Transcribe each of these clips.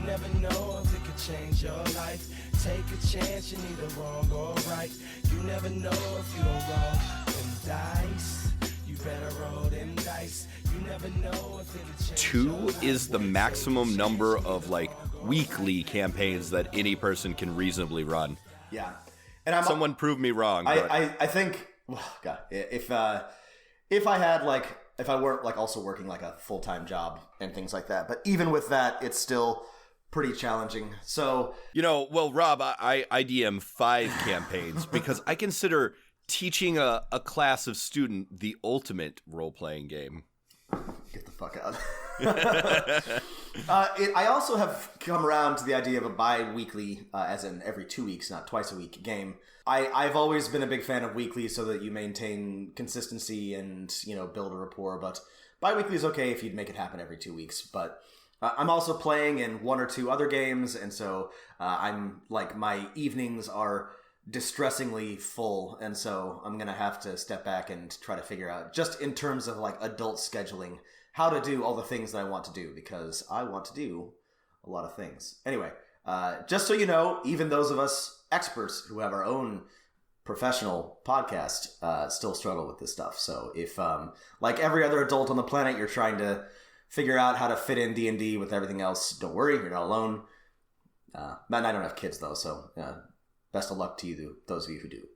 never know if it could change your life. Take a chance, you're neither wrong or right. You never know if you don't roll them dice. You better roll them dice. You never know if it could change 2 is the maximum number of like weekly campaigns that any person can reasonably run. Yeah. And someone prove me wrong. I think, well, God, if I had like, if I weren't like also working like a full-time job and things like that, but even with that, it's still pretty challenging. So, well, Rob, I DM 5 campaigns because I consider teaching a class of student the ultimate role-playing game. Get the fuck out. I also have come around to the idea of a bi-weekly, as in every 2 weeks, not twice a week game. I've always been a big fan of weekly so that you maintain consistency and, build a rapport, but bi-weekly is okay if you'd make it happen every 2 weeks. But I'm also playing in 1 or 2 other games, and so I'm like, my evenings are distressingly full, and so I'm gonna have to step back and try to figure out, just in terms of like adult scheduling, how to do all the things that I want to do, because I want to do a lot of things. Anyway, just so you know, even those of us experts who have our own professional podcast still struggle with this stuff. So if like every other adult on the planet, you're trying to figure out how to fit in D&D with everything else, don't worry, you're not alone. Matt and I don't have kids though, so best of luck to you, those of you who do.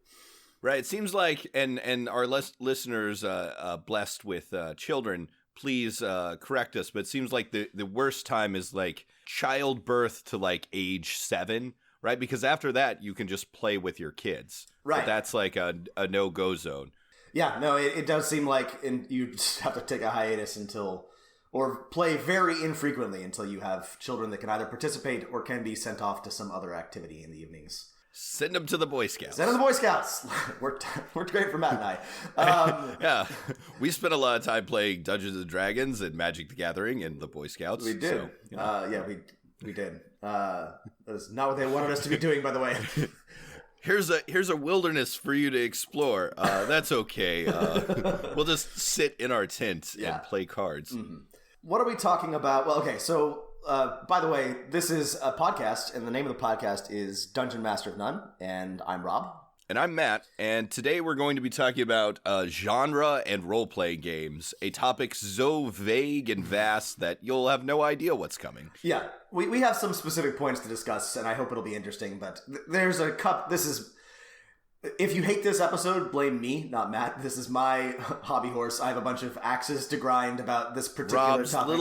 Right. It seems like, and our listeners blessed with children, please correct us, but it seems like the worst time is like childbirth to like age 7, right? Because after that, you can just play with your kids. Right. But that's like a no-go zone. Yeah, no, it does seem like you just have to take a hiatus or play very infrequently until you have children that can either participate or can be sent off to some other activity in the evenings. Send them to the Boy Scouts. Send them to the Boy Scouts. Worked great for Matt and I. Yeah, we spent a lot of time playing Dungeons and Dragons and Magic the Gathering and the Boy Scouts. We did. So, we did. That's not what they wanted us to be doing, by the way. Here's a wilderness for you to explore. That's okay. We'll just sit in our tent and play cards. Mm-hmm. What are we talking about? Well, okay, so by the way, this is a podcast, and the name of the podcast is Dungeon Master of None, and I'm Rob. And I'm Matt, and today we're going to be talking about genre and role-playing games, a topic so vague and vast that you'll have no idea what's coming. Yeah, we have some specific points to discuss, and I hope it'll be interesting, but there's a this is... If you hate this episode, blame me, not Matt. This is my hobby horse. I have a bunch of axes to grind about this particular Rob's topic.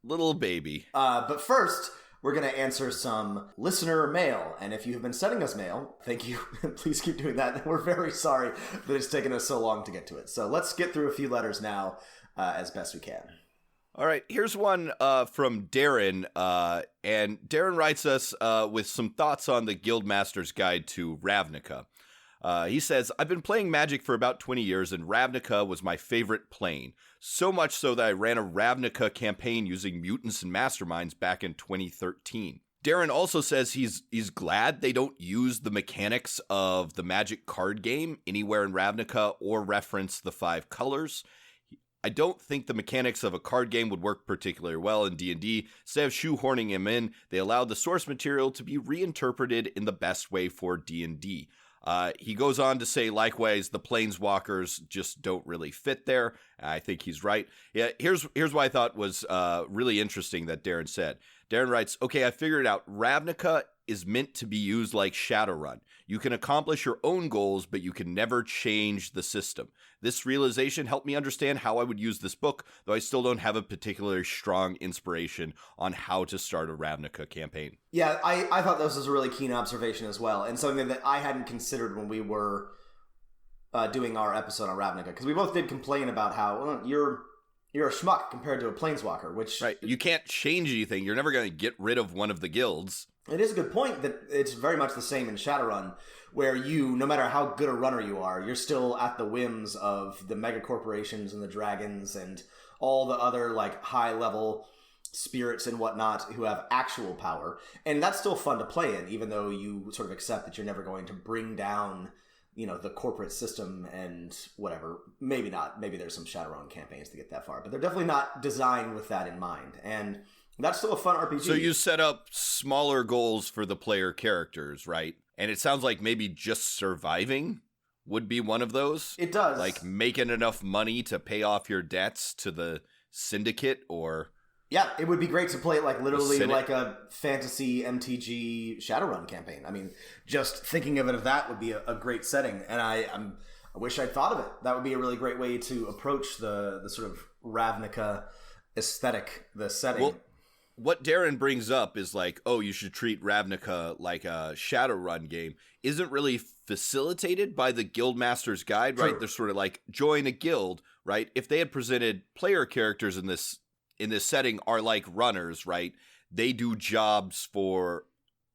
Little baby. But first, we're going to answer some listener mail. And if you have been sending us mail, thank you. Please keep doing that. We're very sorry that it's taken us so long to get to it. So let's get through a few letters now as best we can. All right, here's one from Darren. And Darren writes us with some thoughts on the Guildmaster's Guide to Ravnica. He says, I've been playing Magic for about 20 years, and Ravnica was my favorite plane. So much so that I ran a Ravnica campaign using mutants and masterminds back in 2013. Darren also says he's glad they don't use the mechanics of the Magic card game anywhere in Ravnica or reference the 5 colors. I don't think the mechanics of a card game would work particularly well in D&D. Instead of shoehorning him in, they allowed the source material to be reinterpreted in the best way for D&D. He goes on to say, likewise, the Planeswalkers just don't really fit there. I think he's right. Yeah, here's what I thought was really interesting that Darren said. Darren writes, okay, I figured it out. Ravnica is meant to be used like Shadowrun. You can accomplish your own goals, but you can never change the system. This realization helped me understand how I would use this book, though I still don't have a particularly strong inspiration on how to start a Ravnica campaign. Yeah, I thought this was a really keen observation as well, and something that I hadn't considered when we were doing our episode on Ravnica, because we both did complain about how you're a schmuck compared to a Planeswalker, which... Right, you can't change anything. You're never going to get rid of one of the guilds. It is a good point that it's very much the same in Shadowrun, where you, no matter how good a runner you are, you're still at the whims of the mega corporations and the dragons and all the other like high-level spirits and whatnot who have actual power. And that's still fun to play in, even though you sort of accept that you're never going to bring down the corporate system and whatever. Maybe not. Maybe there's some Shadowrun campaigns to get that far, but they're definitely not designed with that in mind. And that's still a fun RPG. So you set up smaller goals for the player characters, right? And it sounds like maybe just surviving would be one of those. It does. Like making enough money to pay off your debts to the syndicate or... Yeah, it would be great to play it like literally like a fantasy MTG Shadowrun campaign. I mean, just thinking of it of that would be a great setting. And I wish I'd thought of it. That would be a really great way to approach the sort of Ravnica aesthetic, the setting. Well, what Darren brings up is like, oh, you should treat Ravnica like a Shadowrun game, isn't really facilitated by the Guildmaster's Guide, right? True. They're sort of like, join a guild, right? If they had presented player characters in this setting are like runners, right? They do jobs for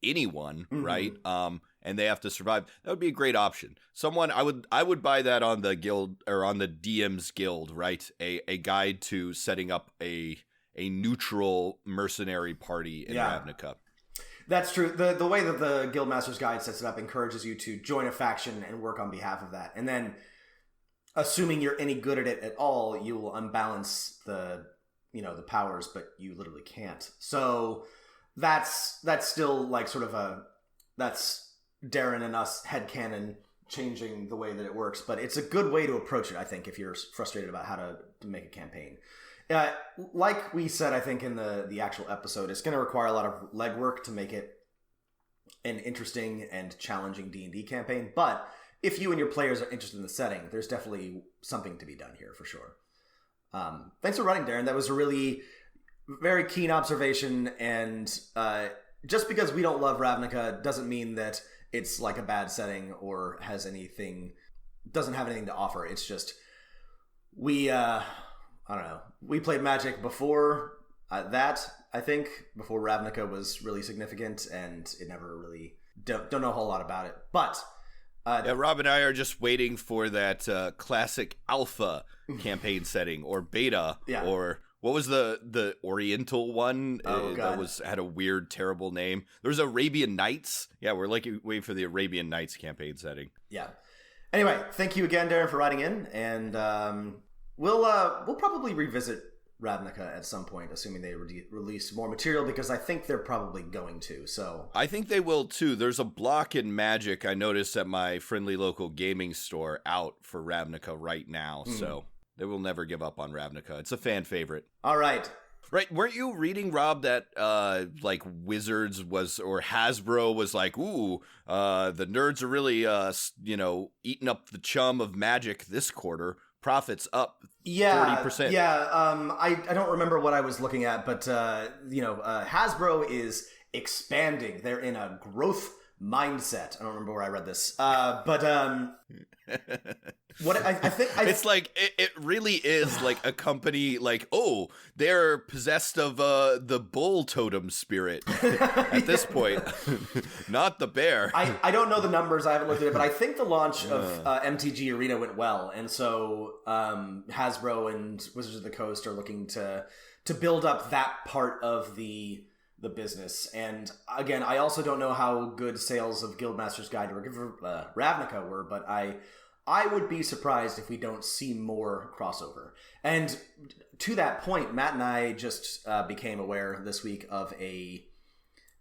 anyone, right? And they have to survive. That would be a great option. I would buy that on the guild or on the DM's Guild, right? A guide to setting up a neutral mercenary party in Ravnica. That's true. The way that the Guildmaster's Guide sets it up encourages you to join a faction and work on behalf of that. And then, assuming you're any good at it at all, you will unbalance the powers, but you literally can't. So that's still like sort of that's Darren and us headcanon changing the way that it works. But it's a good way to approach it, I think, if you're frustrated about how to make a campaign. Like we said, I think in the actual episode, it's going to require a lot of legwork to make it an interesting and challenging D&D campaign. But if you and your players are interested in the setting, there's definitely something to be done here for sure. Thanks for running, Darren. That was a really very keen observation. And just because we don't love Ravnica doesn't mean that it's like a bad setting or doesn't have anything to offer. It's just I don't know. We played Magic before that, I think, before Ravnica was really significant, and it never really don't know a whole lot about it. But Rob and I are just waiting for that classic alpha campaign setting or beta or what was the Oriental one that had a weird, terrible name. There was Arabian Nights. Yeah, we're waiting for the Arabian Nights campaign setting. Yeah. Anyway, thank you again, Darren, for writing in, and we'll probably revisit Ravnica at some point, assuming they release more material, because I think they're probably going to. So I think they will too. There's a block in Magic I noticed at my friendly local gaming store out for Ravnica right now. So they will never give up on Ravnica. It's a fan favorite. All right. Right, weren't you reading, Rob, that like Wizards or Hasbro was like, ooh, the nerds are really eating up the chum of Magic this quarter. Profits up 40%. Yeah, I don't remember what I was looking at, but Hasbro is expanding. They're in a growth mindset. I don't remember where I read this, but what I think it's like it really is like a company like, oh, they're possessed of the bull totem spirit at this point, not the bear. I don't know the numbers. I haven't looked at it, but I think the launch of MTG Arena went well, and so Hasbro and Wizards of the Coast are looking to build up that part of the business. And again, I also don't know how good sales of Guildmaster's Guide or Ravnica were, but I would be surprised if we don't see more crossover. And to that point, Matt and I just became aware this week of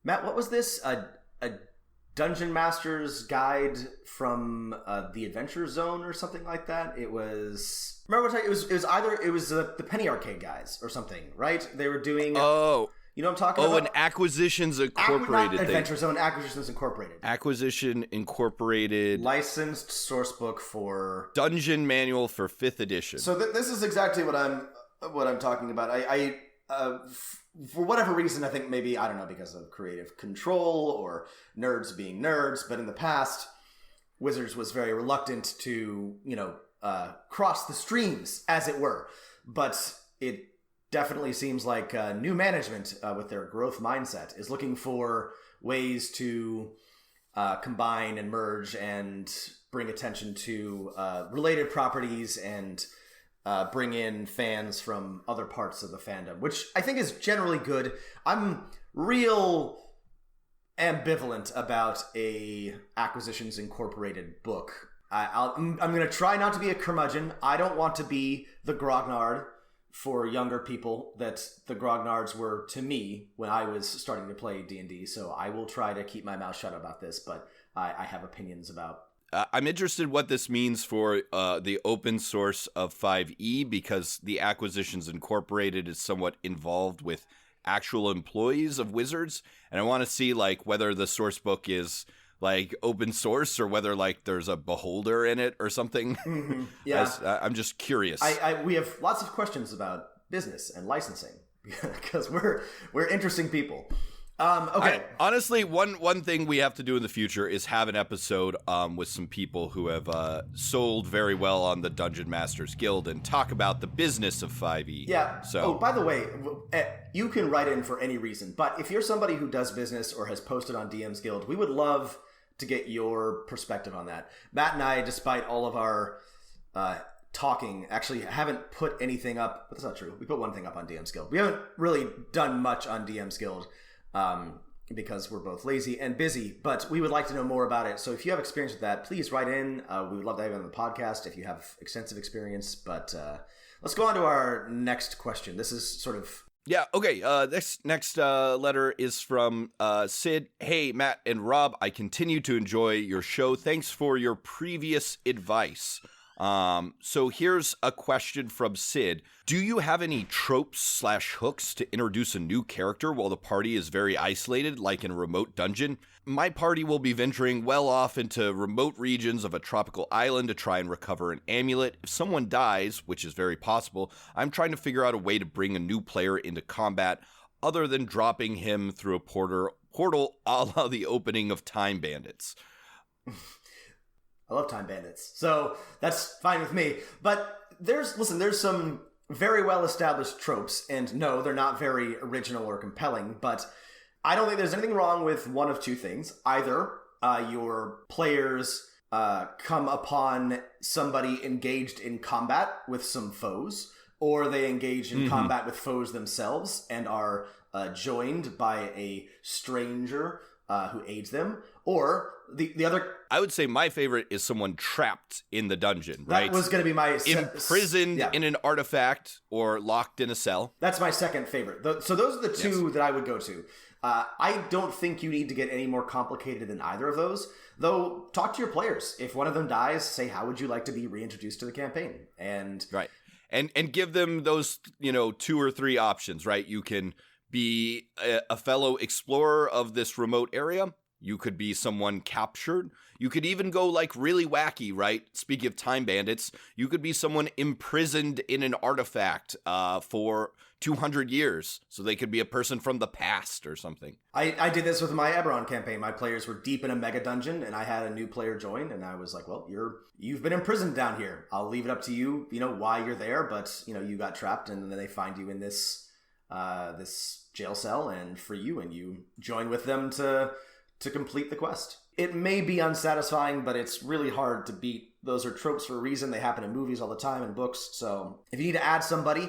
Matt, what was this? A Dungeon Master's Guide from the Adventure Zone or something like that? It was... Remember what it was the Penny Arcade guys or something, right? They were doing... You know what I'm talking about? Oh, an Acquisitions Incorporated not Adventure Zone, Acquisitions Incorporated. Acquisition Incorporated. Licensed source book for... Dungeon Manual for 5th edition. So this is exactly what I'm talking about. I for whatever reason, I think maybe, I don't know, because of creative control or nerds being nerds, but in the past, Wizards was very reluctant to, cross the streams, as it were. But it definitely seems like new management with their growth mindset is looking for ways to combine and merge and bring attention to related properties and bring in fans from other parts of the fandom, which I think is generally good. I'm real ambivalent about a Acquisitions Incorporated book. I'm going to try not to be a curmudgeon. I don't want to be the grognard for younger people that the grognards were to me when I was starting to play D&D. So I will try to keep my mouth shut about this, but I have opinions about. I'm interested what this means for the open source of 5e, because the Acquisitions Incorporated is somewhat involved with actual employees of Wizards, and I want to see like whether the source book is like open source or whether like there's a beholder in it or something. Mm-hmm. Yeah, I'm just curious. We have lots of questions about business and licensing because we're interesting people. Okay. Honestly, one thing we have to do in the future is have an episode with some people who have sold very well on the Dungeon Masters Guild and talk about the business of 5e. Yeah. So, oh, by the way, you can write in for any reason, but if you're somebody who does business or has posted on DM's Guild, we would love to get your perspective on that. Matt and I, despite all of our talking, actually haven't put anything up. But that's not true. We put one thing up on DM's Guild. We haven't really done much on DM's Guild. Because we're both lazy and busy, but we would like to know more about it. So if you have experience with that, please write in. We would love to have you on the podcast if you have extensive experience. But let's go on to our next question. This is sort of... Yeah, okay. This next letter is from Sid. Hey, Matt and Rob, I continue to enjoy your show. Thanks for your previous advice. So here's a question from Sid. Do you have any tropes/hooks to introduce a new character while the party is very isolated, like in a remote dungeon? My party will be venturing well off into remote regions of a tropical island to try and recover an amulet. If someone dies, which is very possible, I'm trying to figure out a way to bring a new player into combat other than dropping him through a portal a la the opening of Time Bandits. I love Time Bandits, so that's fine with me. But there's some very well-established tropes, and no, they're not very original or compelling, but I don't think there's anything wrong with one of two things. Either your players come upon somebody engaged in combat with some foes, or they engage in combat with foes themselves and are joined by a stranger who aids them, or the other... I would say my favorite is someone trapped in the dungeon, right? That was going to be my... Imprisoned in an artifact or locked in a cell. That's my second favorite. So those are the two that I would go to. I don't think you need to get any more complicated than either of those, though talk to your players. If one of them dies, say, how would you like to be reintroduced to the campaign? And right. And give them those, 2 or 3 options, right? You can be a fellow explorer of this remote area. You could be someone captured. You could even go like really wacky, right? Speaking of Time Bandits, you could be someone imprisoned in an artifact for 200 years. So they could be a person from the past or something. I did this with my Eberron campaign. My players were deep in a mega dungeon, and I had a new player join, and I was like, well, you've been imprisoned down here. I'll leave it up to you, why you're there, but, you got trapped, and then they find you in this jail cell and free you, and you join with them to complete the quest. It may be unsatisfying, but it's really hard to beat. Those are tropes for a reason. They happen in movies all the time and books. So if you need to add somebody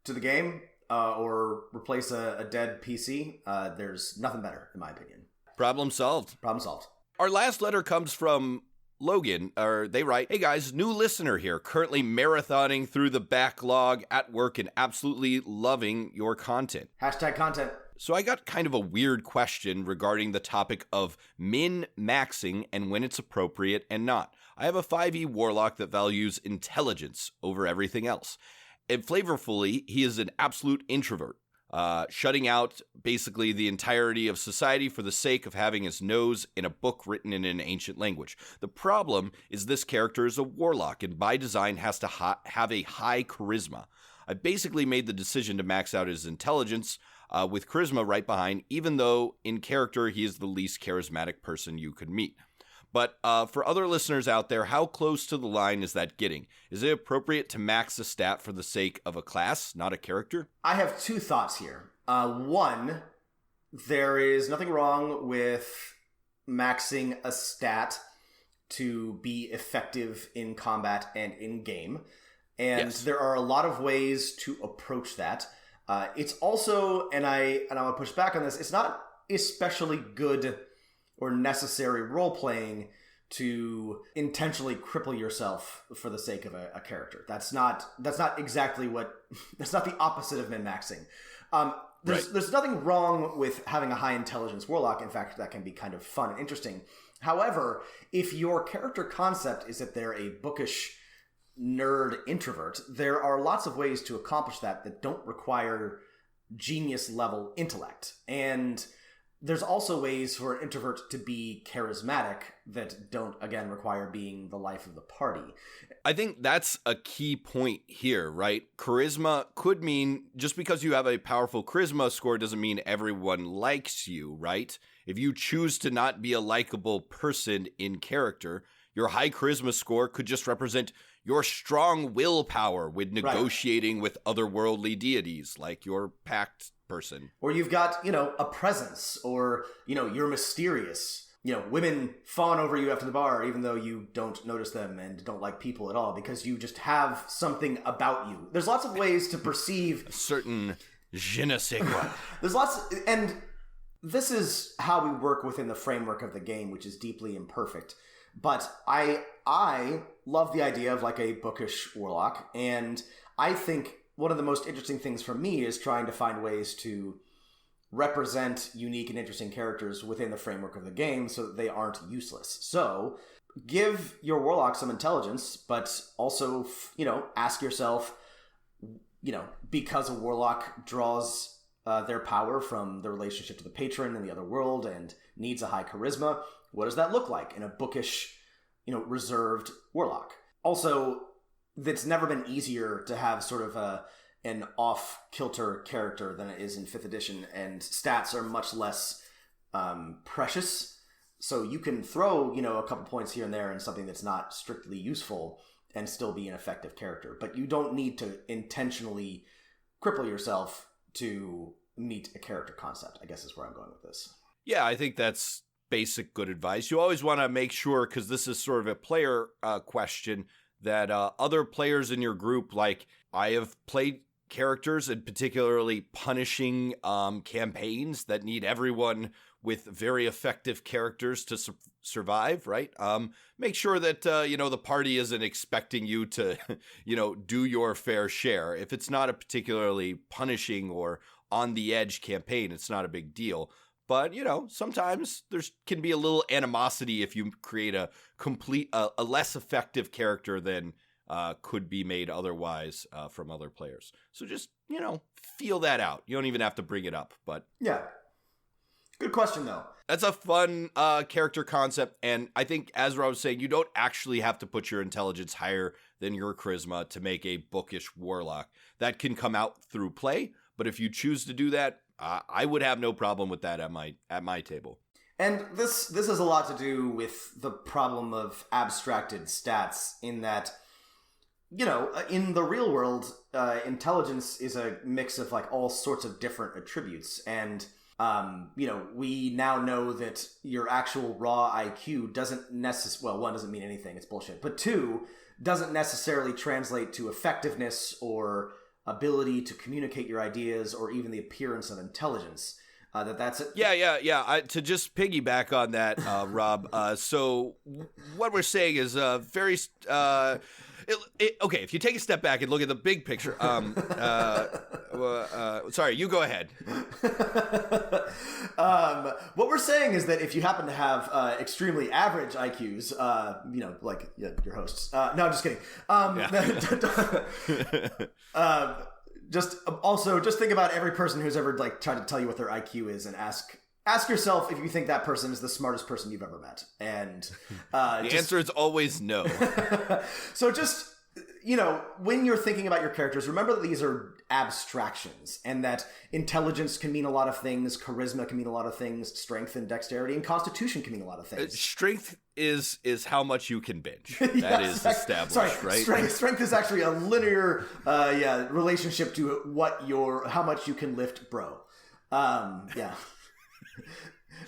to the game or replace a dead PC, there's nothing better, in my opinion. Problem solved. Problem solved. Our last letter comes from Logan, they write, hey guys, new listener here, currently marathoning through the backlog at work and absolutely loving your content. Hashtag content. So I got kind of a weird question regarding the topic of min-maxing and when it's appropriate and not. I have a 5e warlock that values intelligence over everything else. And flavorfully, he is an absolute introvert, shutting out basically the entirety of society for the sake of having his nose in a book written in an ancient language. The problem is this character is a warlock and by design has to have a high charisma. I basically made the decision to max out his intelligence with charisma right behind, even though in character he is the least charismatic person you could meet. But for other listeners out there, how close to the line is that getting? Is it appropriate to max a stat for the sake of a class, not a character? I have 2 thoughts here. One, there is nothing wrong with maxing a stat to be effective in combat and in game. And there are a lot of ways to approach that. It's also, and I want to push back on this, it's not especially good or necessary role-playing to intentionally cripple yourself for the sake of a character. That's not exactly that's not the opposite of min-maxing. There's nothing wrong with having a high intelligence warlock. In fact, that can be kind of fun and interesting. However, if your character concept is that they're a bookish nerd introvert, there are lots of ways to accomplish that don't require genius level intellect. And there's also ways for an introvert to be charismatic that don't, again, require being the life of the party. I think that's a key point here, right? Charisma could mean, just because you have a powerful charisma score doesn't mean everyone likes you, right? If you choose to not be a likable person in character, your high charisma score could just represent your strong willpower with negotiating with otherworldly deities, like your pact person. Or you've got, a presence, or, you're mysterious. Women fawn over you after the bar, even though you don't notice them and don't like people at all, because you just have something about you. There's lots of ways to perceive a certain je ne sais quoi. There's lots, and this is how we work within the framework of the game, which is deeply imperfect. But I love the idea of like a bookish warlock, and I think one of the most interesting things for me is trying to find ways to represent unique and interesting characters within the framework of the game so that they aren't useless. So give your warlock some intelligence, but also, ask yourself, because a warlock draws their power from the relationship to the patron in the other world and needs a high charisma, what does that look like in a bookish, reserved warlock? Also, it's never been easier to have sort of an off-kilter character than it is in 5th edition, and stats are much less precious. So you can throw, a couple points here and there in something that's not strictly useful and still be an effective character. But you don't need to intentionally cripple yourself to meet a character concept, I guess is where I'm going with this. Yeah, I think that's basic good advice. You always want to make sure, because this is sort of a player question, that other players in your group, like I have played characters and particularly punishing campaigns that need everyone with very effective characters to survive, right? Make sure that, the party isn't expecting you to, do your fair share. If it's not a particularly punishing or on the edge campaign, it's not a big deal. But, sometimes there can be a little animosity if you create a less effective character than could be made otherwise from other players. So just, feel that out. You don't even have to bring it up, but... Yeah. Good question, though. That's a fun character concept, and I think, as Rob was saying, you don't actually have to put your intelligence higher than your charisma to make a bookish warlock. That can come out through play, but if you choose to do that, I would have no problem with that at my table. And this has a lot to do with the problem of abstracted stats, in that, in the real world, intelligence is a mix of like all sorts of different attributes. And, we now know that your actual raw IQ doesn't necessarily, well, one, doesn't mean anything, it's bullshit. But two, doesn't necessarily translate to effectiveness or ability to communicate your ideas or even the appearance of intelligence. That's it. Yeah. To just piggyback on that, Rob. So what we're saying is very. Okay, if you take a step back and look at the big picture. Sorry, you go ahead. What we're saying is that if you happen to have extremely average IQs, like your hosts. No, I'm just kidding. Just think about every person who's ever like tried to tell you what their IQ is, and ask yourself if you think that person is the smartest person you've ever met. And the answer is always no. So just, when you're thinking about your characters, remember that these are abstractions, and that intelligence can mean a lot of things, charisma can mean a lot of things, strength and dexterity and constitution can mean a lot of things. Strength is how much you can bench. That is established, right? Strength is actually a linear relationship to how much you can lift, bro. Yeah.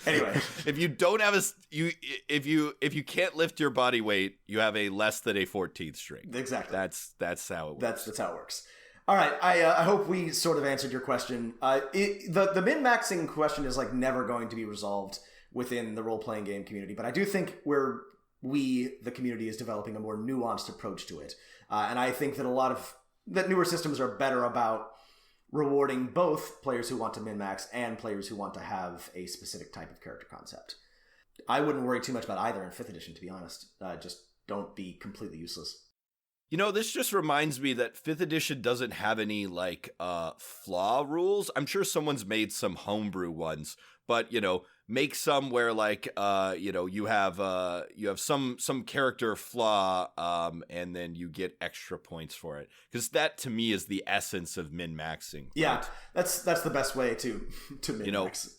Anyway, if you don't have if you can't lift your body weight, you have a less than a 14th strength. Exactly. That's how it works. That's how it works. All right. I hope we sort of answered your question. The min-maxing question is like never going to be resolved within the role-playing game community, but I do think we're we, the community, is developing a more nuanced approach to it. And I think that newer systems are better about rewarding both players who want to min-max and players who want to have a specific type of character concept. I wouldn't worry too much about either in 5th edition, to be honest. Just don't be completely useless. You know, this just reminds me that 5th edition doesn't have any, flaw rules. I'm sure someone's made some homebrew ones, but, make some where, you have some character flaw, and then you get extra points for it. Because that, to me, is the essence of min-maxing. Yeah, that's the best way to min-max.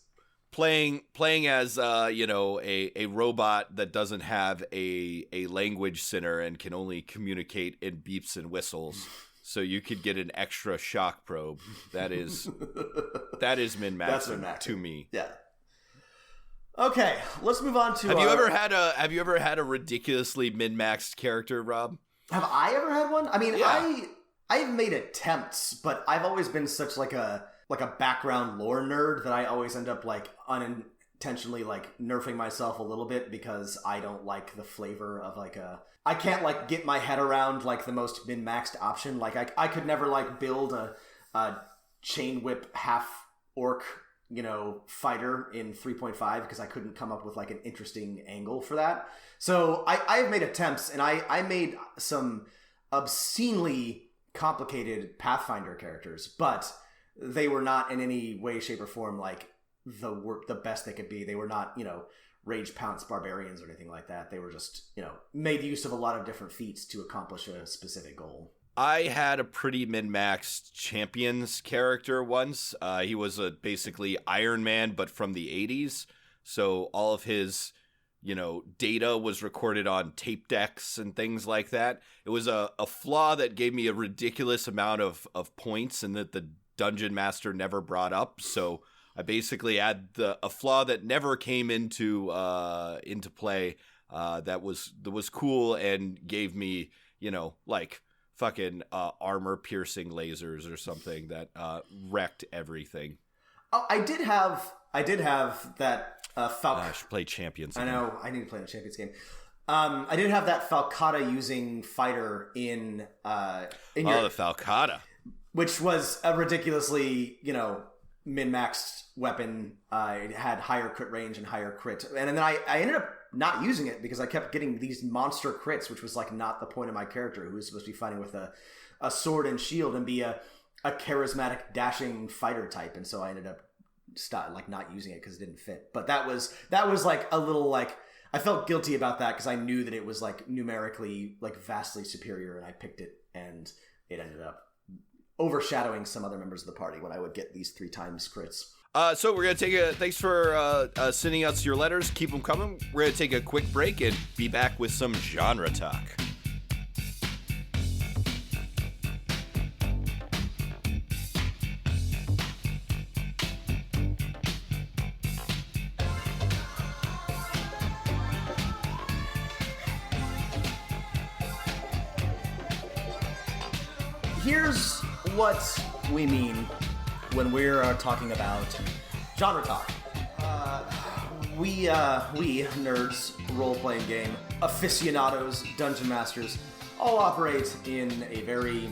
Playing as a robot that doesn't have a language center and can only communicate in beeps and whistles, so you could get an extra shock probe. That is min-maxing to me. Yeah. Okay, let's move on to. Have you ever had a ridiculously min-maxed character, Rob? Have I ever had one? I mean, yeah. I've made attempts, but I've always been such like a background lore nerd that I always end up unintentionally nerfing myself a little bit because I don't like the flavor of I can't get my head around the most min-maxed option. I could never build a chain whip half orc fighter in 3.5 because I couldn't come up with an interesting angle for that. So I've made attempts, and I made some obscenely complicated Pathfinder characters, but they were not in any way, shape, or form the best they could be. They were not, rage pounce barbarians or anything like that. They were just, made use of a lot of different feats to accomplish a specific goal. I had a pretty min-maxed champions character once. He was basically Iron Man, but from the 80s. So all of his, data was recorded on tape decks and things like that. It was a flaw that gave me a ridiculous amount of points, and that the Dungeon Master never brought up. So I basically had a flaw that never came into play. That was cool and gave me, fucking armor piercing lasers or something that wrecked everything. Oh, I did have that Falcon. I should play Champions again. I know, I need to play the Champions game. I did have that Falcata using fighter in the Falcata, which was a ridiculously, min-maxed weapon. It had higher crit range and higher crit. And then I ended up not using it because I kept getting these monster crits, which was not the point of my character, who was supposed to be fighting with a sword and shield and be a charismatic, dashing fighter type. And so I ended up not using it because it didn't fit. But that was a little I felt guilty about that because I knew that it was numerically vastly superior, and I picked it, and it ended up overshadowing some other members of the party when I would get these 3 times crits. So we're going to thanks for sending us your letters. Keep them coming. We're going to take a quick break and be back with some genre talk. Here's what we mean when we're talking about genre talk. We nerds, role-playing game aficionados, dungeon masters, all operate in a very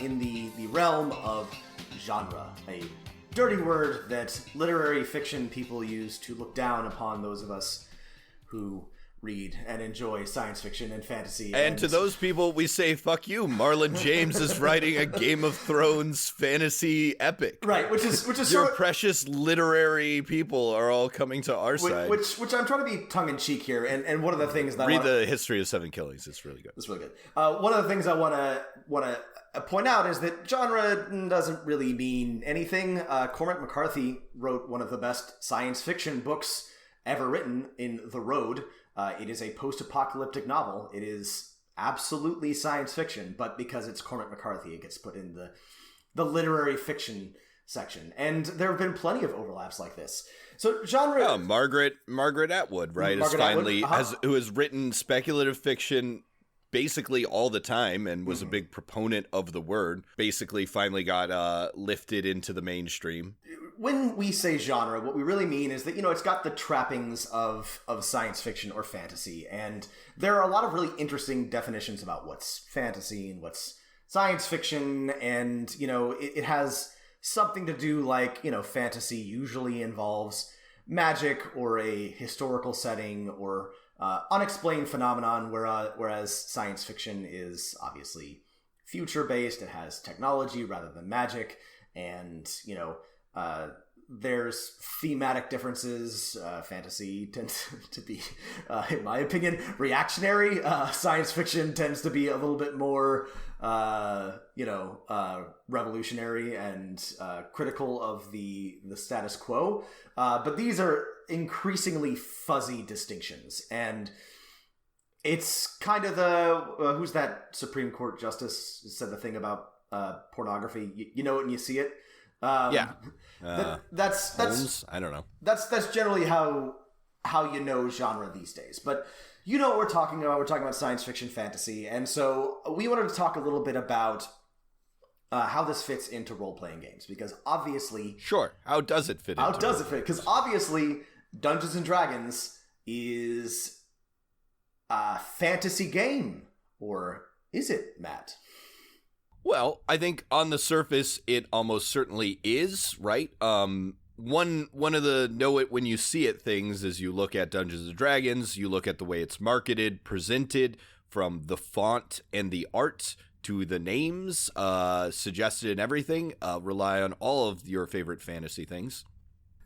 in the realm of genre, a dirty word that literary fiction people use to look down upon those of us who read and enjoy science fiction and fantasy. And to those people, we say, fuck you. Marlon James is writing a Game of Thrones fantasy epic. Right, which is your precious literary people are all coming to our side. Which I'm trying to be tongue-in-cheek here, and one of the things that read the History of Seven Killings. It's really good. It's really good. One of the things I want to point out is that genre doesn't really mean anything. Cormac McCarthy wrote one of the best science fiction books ever written in The Road. It is a post-apocalyptic novel. It is absolutely science fiction, but because it's Cormac McCarthy, it gets put in the literary fiction section. And there have been plenty of overlaps like this. So genre... Oh, Margaret Atwood, right? Who has written speculative fiction basically all the time and was a big proponent of the word, basically finally got lifted into the mainstream. when we say genre, what we really mean is that, it's got the trappings of science fiction or fantasy. And there are a lot of really interesting definitions about what's fantasy and what's science fiction. And, it has something to do like, fantasy usually involves magic or a historical setting or unexplained phenomenon, whereas science fiction is obviously future-based. It has technology rather than magic. And, there's thematic differences. Fantasy tends to be, in my opinion, reactionary. Science fiction tends to be a little bit more, revolutionary and critical of the status quo. But these are increasingly fuzzy distinctions. And it's kind of who's that Supreme Court justice who said the thing about pornography? You know it and you see it. Yeah. That's Holmes? I don't know. That's generally how genre these days. But what we're talking about. We're talking about science fiction fantasy. And so we wanted to talk a little bit about how this fits into role-playing games. Because obviously... Sure. How does it fit? Because obviously Dungeons & Dragons is a fantasy game. Or is it, Matt? Well, I think on the surface, it almost certainly is, right? One of the know it when you see it things is you look at Dungeons & Dragons, you look at the way it's marketed, presented, from the font and the art to the names, suggested and everything, rely on all of your favorite fantasy things.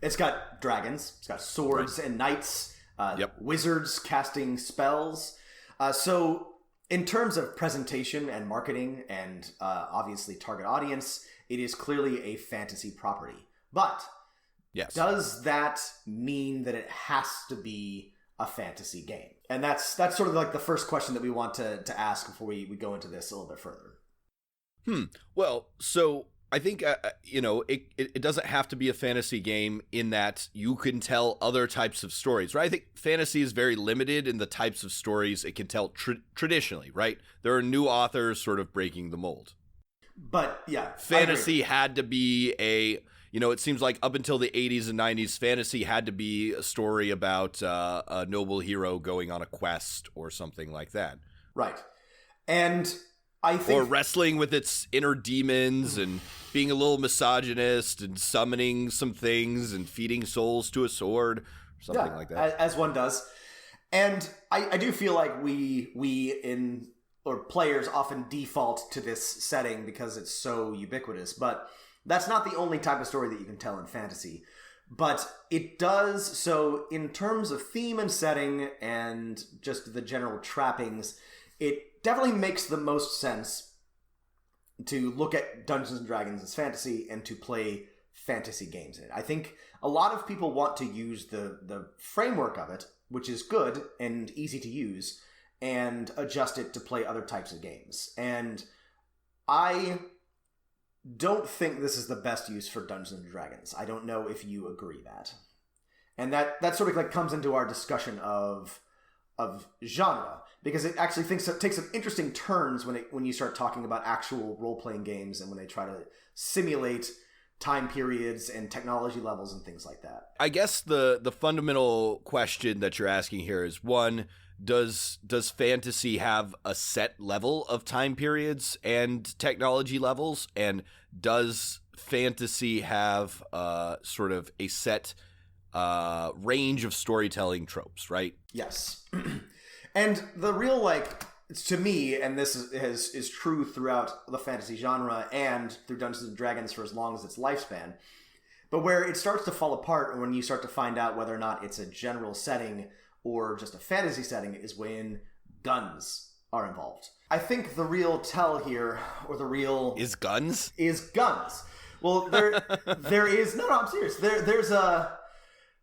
It's got dragons, it's got swords and knights, wizards casting spells. So in terms of presentation and marketing and obviously target audience, it is clearly a fantasy property. But does that mean that it has to be a fantasy game? And that's sort of like the first question that we want to ask before we go into this a little bit further. Well, so I think, it doesn't have to be a fantasy game in that you can tell other types of stories, right? I think fantasy is very limited in the types of stories it can tell traditionally, right? There are new authors sort of breaking the mold. But, yeah. Fantasy had to be it seems like up until the 80s and 90s, fantasy had to be a story about a noble hero going on a quest or something like that. Right. And I think... Or wrestling with its inner demons and being a little misogynist and summoning some things and feeding souls to a sword or something like that. As one does. And I do feel like players often default to this setting because it's so ubiquitous. But that's not the only type of story that you can tell in fantasy. But it does, so in terms of theme and setting and just the general trappings, it definitely makes the most sense to look at Dungeons & Dragons as fantasy and to play fantasy games in it. I think a lot of people want to use the framework of it, which is good and easy to use, and adjust it to play other types of games. And I don't think this is the best use for Dungeons & Dragons. I don't know if you agree that. And that sort of like comes into our discussion of genre, because it actually takes some interesting turns when you start talking about actual role-playing games and when they try to simulate time periods and technology levels and things like that. I guess the fundamental question that you're asking here is, one, does fantasy have a set level of time periods and technology levels? And does fantasy have sort of a set range of storytelling tropes, right? Yes. And the real, to me, and this is true throughout the fantasy genre and through Dungeons & Dragons for as long as its lifespan, but where it starts to fall apart and when you start to find out whether or not it's a general setting or just a fantasy setting is when guns are involved. I think the real tell here, or the real... Is guns? Well, there is... No, I'm serious.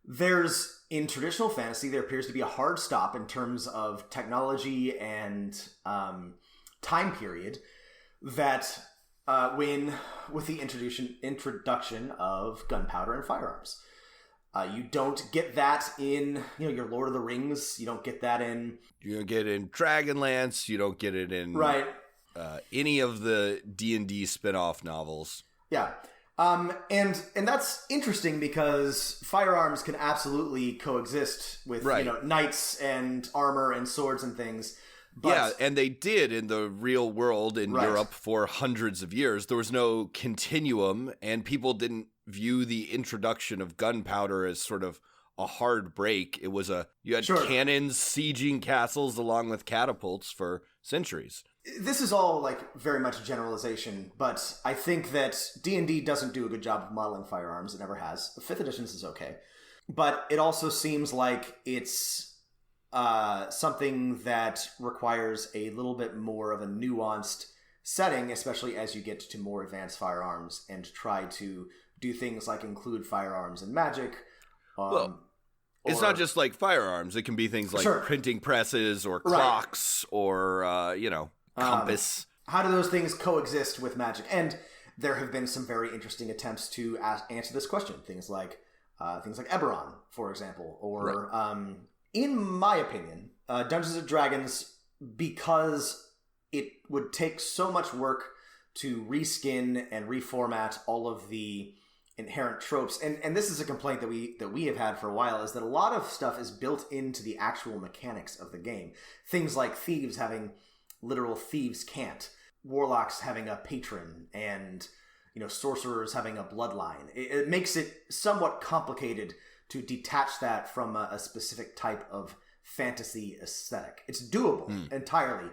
There's in traditional fantasy, there appears to be a hard stop in terms of technology and time period that with the introduction of gunpowder and firearms. You don't get that in your Lord of the Rings. You don't get that in... You don't get it in Dragonlance. You don't get it in right. Any of the D&D spin-off novels. Yeah. And that's interesting because firearms can absolutely coexist with knights and armor and swords and things. But, yeah, and they did in the real world in Europe for hundreds of years. There was no continuum, and people didn't view the introduction of gunpowder as sort of a hard break. It was you had cannons sieging castles along with catapults for centuries. This is all like very much generalization, but I think that D&D doesn't do a good job of modeling firearms. It never has. 5th editions is okay. But it also seems like it's something that requires a little bit more of a nuanced setting, especially as you get to more advanced firearms and try to do things like include firearms and magic. It's not just like firearms. It can be things like printing presses or clocks or, compass. How do those things coexist with magic? And there have been some very interesting attempts to answer this question. Things like Eberron, for example, or in my opinion, Dungeons & Dragons, because it would take so much work to reskin and reformat all of the inherent tropes, and this is a complaint that we have had for a while, is that a lot of stuff is built into the actual mechanics of the game. Things like thieves having literal thieves' cant, warlocks having a patron, and sorcerers having a bloodline. It makes it somewhat complicated to detach that from a specific type of fantasy aesthetic. It's doable entirely,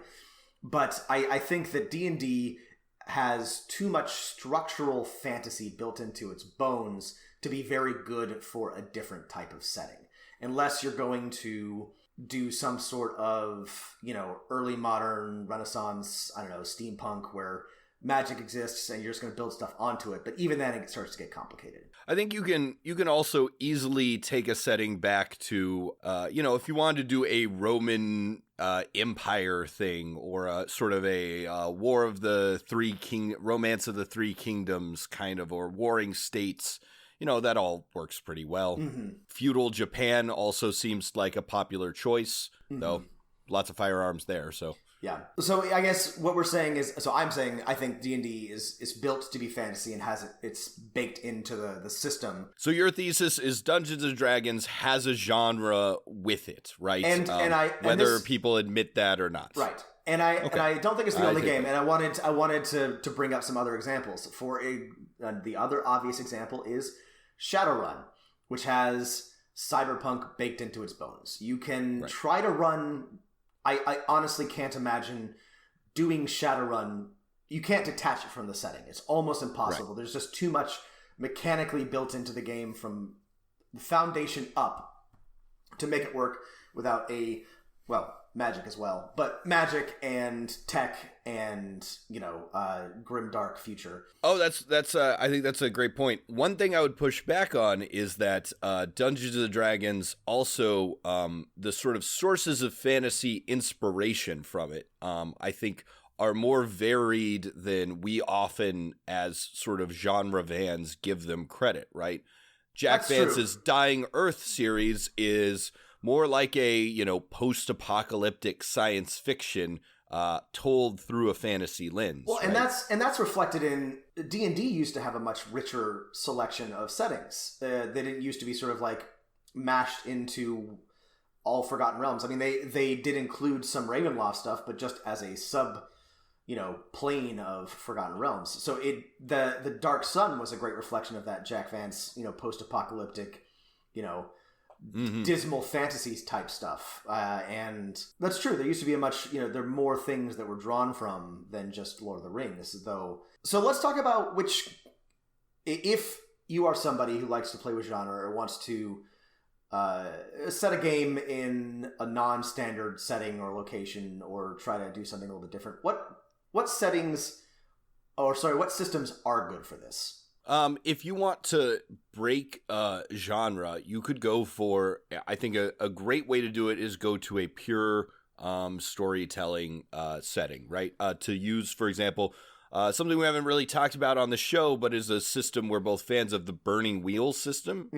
but I think that D&D has too much structural fantasy built into its bones to be very good for a different type of setting. Unless you're going to do some sort of, early modern Renaissance, steampunk, where magic exists and you're just going to build stuff onto it. But even then it starts to get complicated. I think you can also easily take a setting back to, if you wanted to do a Roman Empire thing or a sort of a Romance of the Three Kingdoms kind of, or Warring States, that all works pretty well. Mm-hmm. Feudal Japan also seems like a popular choice, though lots of firearms there, so... Yeah. So I guess what we're saying is, I'm saying I think D&D is built to be fantasy and it's baked into the system. So your thesis is Dungeons & Dragons has a genre with it, right? Whether people admit that or not. Right. And I don't think it's the only game. And I wanted to bring up some other examples. For the other obvious example is Shadowrun, which has cyberpunk baked into its bones. You can try to run... I honestly can't imagine doing Shadowrun. You can't detach it from the setting. It's almost impossible. Right. There's just too much mechanically built into the game from the foundation up to make it work without magic as well. But magic and tech and, grimdark future. Oh, that's I think that's a great point. One thing I would push back on is that Dungeons & Dragons also, the sort of sources of fantasy inspiration from it, I think are more varied than we often as sort of genre fans give them credit, right? Jack Vance's Dying Earth series is more like a, post-apocalyptic science fiction told through a fantasy lens. Well, and that's reflected in D&D used to have a much richer selection of settings. They didn't used to be sort of like mashed into all Forgotten Realms. I mean, they did include some Ravenloft stuff, but just as a sub, plane of Forgotten Realms. So the Dark Sun was a great reflection of that Jack Vance, post-apocalyptic, dismal fantasies type stuff, and that's true. There used to be a much, there are more things that were drawn from than just Lord of the Rings, though. So let's talk about if you are somebody who likes to play with genre or wants to set a game in a non-standard setting or location, or try to do something a little bit different, what systems are good for this? If you want to break genre, you could go for, I think a great way to do it is go to a pure storytelling setting, right? To use, for example, something we haven't really talked about on the show, but is a system we're both fans of, the Burning Wheel system,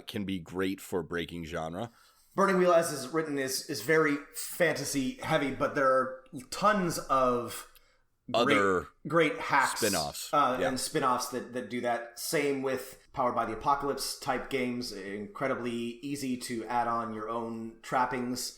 can be great for breaking genre. Burning Wheel, as is written, is very fantasy heavy, but there are tons of other great hacks, spin-offs and spin-offs that do that. Same with Powered by the Apocalypse type games, incredibly easy to add on your own trappings.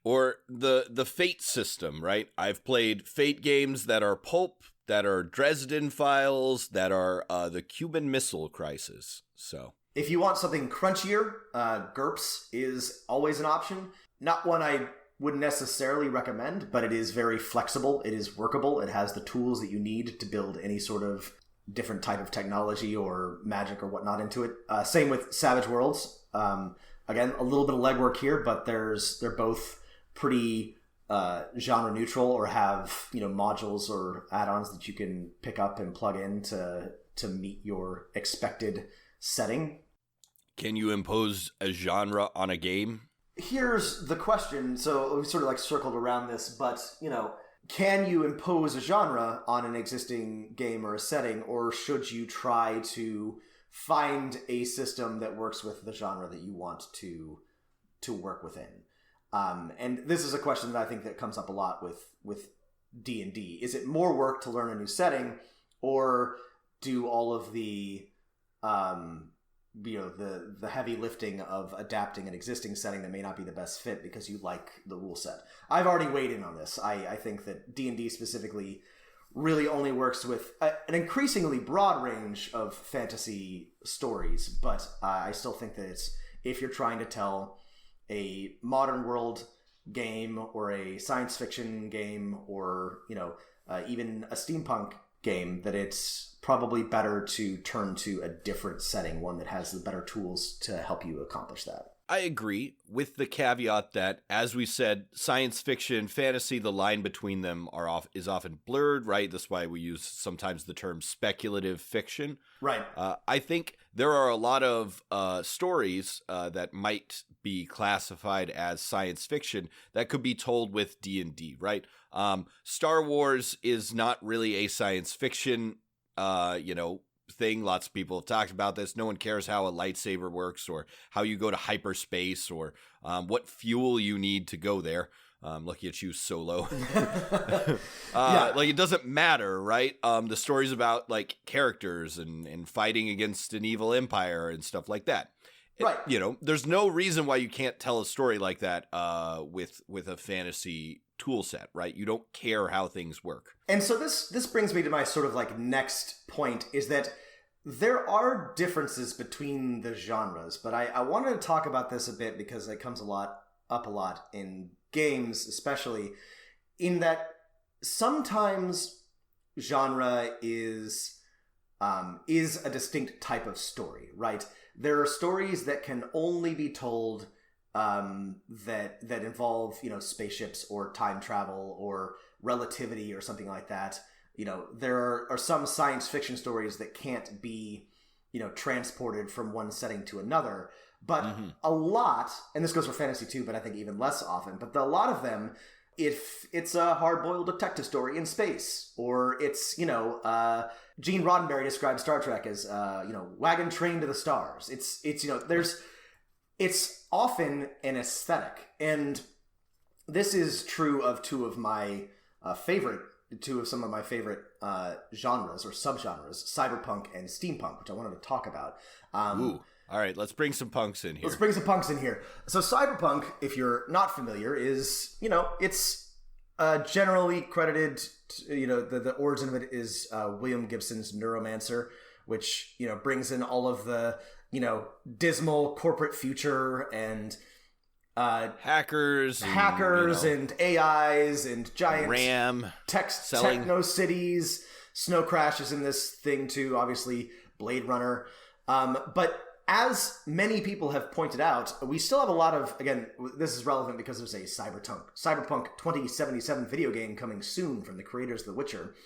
Or the Fate system, right? I've played Fate games that are pulp, that are Dresden Files, that are the Cuban Missile Crisis. So if you want something crunchier, GURPS is always an option. Not one I wouldn't necessarily recommend, but it is very flexible. It is workable. It has the tools that you need to build any sort of different type of technology or magic or whatnot into it. Same with Savage Worlds. Again, a little bit of legwork here, but they're both pretty genre neutral, or have modules or add-ons that you can pick up and plug in to meet your expected setting. Can you impose a genre on a game? Here's the question. So we sort of circled around this, but can you impose a genre on an existing game or a setting, or should you try to find a system that works with the genre that you want to work within? And this is a question that I think that comes up a lot with D&D. Is it more work to learn a new setting, or do all of the the heavy lifting of adapting an existing setting that may not be the best fit because you like the rule set? I've already weighed in on this. I think that D&D specifically really only works with an increasingly broad range of fantasy stories, but I still think that if you're trying to tell a modern world game or a science fiction game, or even a steampunk game, that it's probably better to turn to a different setting, one that has the better tools to help you accomplish that. I agree, with the caveat that, as we said, science fiction, fantasy, the line between them is often blurred, right? That's why we use sometimes the term speculative fiction. Right. I think there are a lot of stories that might be classified as science fiction that could be told with D&D, right? Star Wars is not really a science fiction thing. Lots of people have talked about this. No one cares how a lightsaber works, or how you go to hyperspace, or what fuel you need to go there. Lucky at you, Solo. It doesn't matter, right? The story's about characters and fighting against an evil empire and stuff like that. Right. There's no reason why you can't tell a story like that with a fantasy tool set, right? You don't care how things work. And so this brings me to my sort of next point, is that there are differences between the genres, but I wanted to talk about this a bit because it comes up a lot in games, especially, in that sometimes genre is a distinct type of story, right? There are stories that can only be told that involve spaceships or time travel or relativity or something like that. There are some science fiction stories that can't be transported from one setting to another, but a lot, and this goes for fantasy too, but I think even less often, but a lot of them, if it's a hard-boiled detective story in space, or it's Gene Roddenberry describes Star Trek as wagon train to the stars. It's often an aesthetic, and this is true of two of some of my favorite genres or subgenres, cyberpunk and steampunk, which I wanted to talk about. Ooh. All right, let's bring some punks in here. So cyberpunk, if you're not familiar, is it's generally credited to, the origin of it is William Gibson's Neuromancer, which brings in all of the dismal corporate future and hackers and AIs and giant RAM techno cities. Snow Crash is in this thing too, obviously Blade Runner. But as many people have pointed out, we still have a lot of, again, this is relevant because there's a Cyberpunk 2077 video game coming soon from the creators of The Witcher,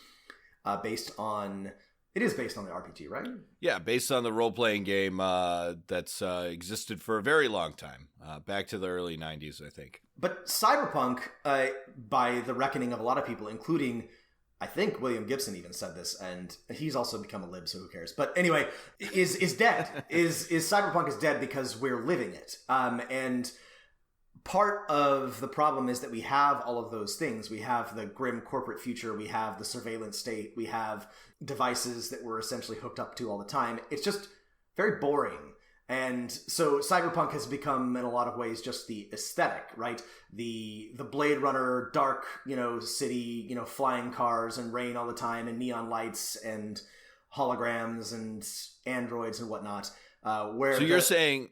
based on the RPG, right? Yeah, based on the role-playing game that's existed for a very long time, back to the early 90s, I think. But Cyberpunk, by the reckoning of a lot of people, including, I think William Gibson even said this, and he's also become a lib, so who cares? But anyway, is dead. is Cyberpunk is dead because we're living it. And part of the problem is that we have all of those things. We have the grim corporate future. We have the surveillance state. We have devices that we're essentially hooked up to all the time. It's just very boring. And so Cyberpunk has become, in a lot of ways, just the aesthetic, right? The Blade Runner, dark, city, flying cars and rain all the time and neon lights and holograms and androids and whatnot. So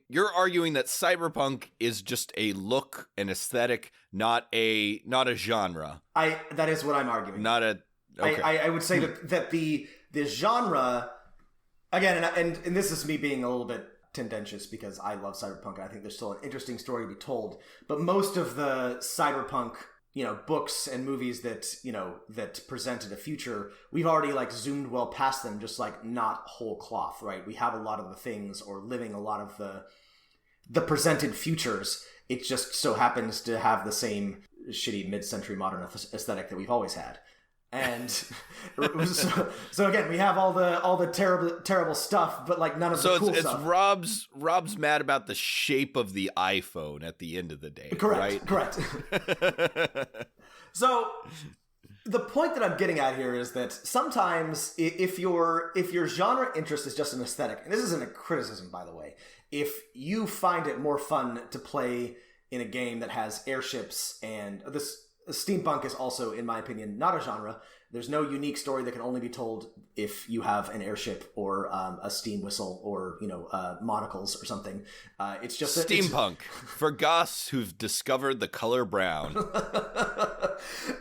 you're arguing that Cyberpunk is just a look, an aesthetic, not a genre. That is what I'm arguing. Okay. I would say that the genre, again, and this is me being a little bit tendentious because I love Cyberpunk and I think there's still an interesting story to be told. But most of the Cyberpunk, books and movies that presented a future, we've already zoomed well past them, just not whole cloth, right? We have a lot of the things or living a lot of the presented futures. It just so happens to have the same shitty mid-century modern aesthetic that we've always had. And so again, we have all the terrible stuff, but none of the cool stuff. So Rob's mad about the shape of the iPhone at the end of the day. Correct. So the point that I'm getting at here is that sometimes if your genre interest is just an aesthetic, and this isn't a criticism, by the way, if you find it more fun to play in a game that has airships and this. Steampunk is also, in my opinion, not a genre. There's no unique story that can only be told if you have an airship or a steam whistle or monocles or something. It's just steampunk for Goths who've discovered the color brown.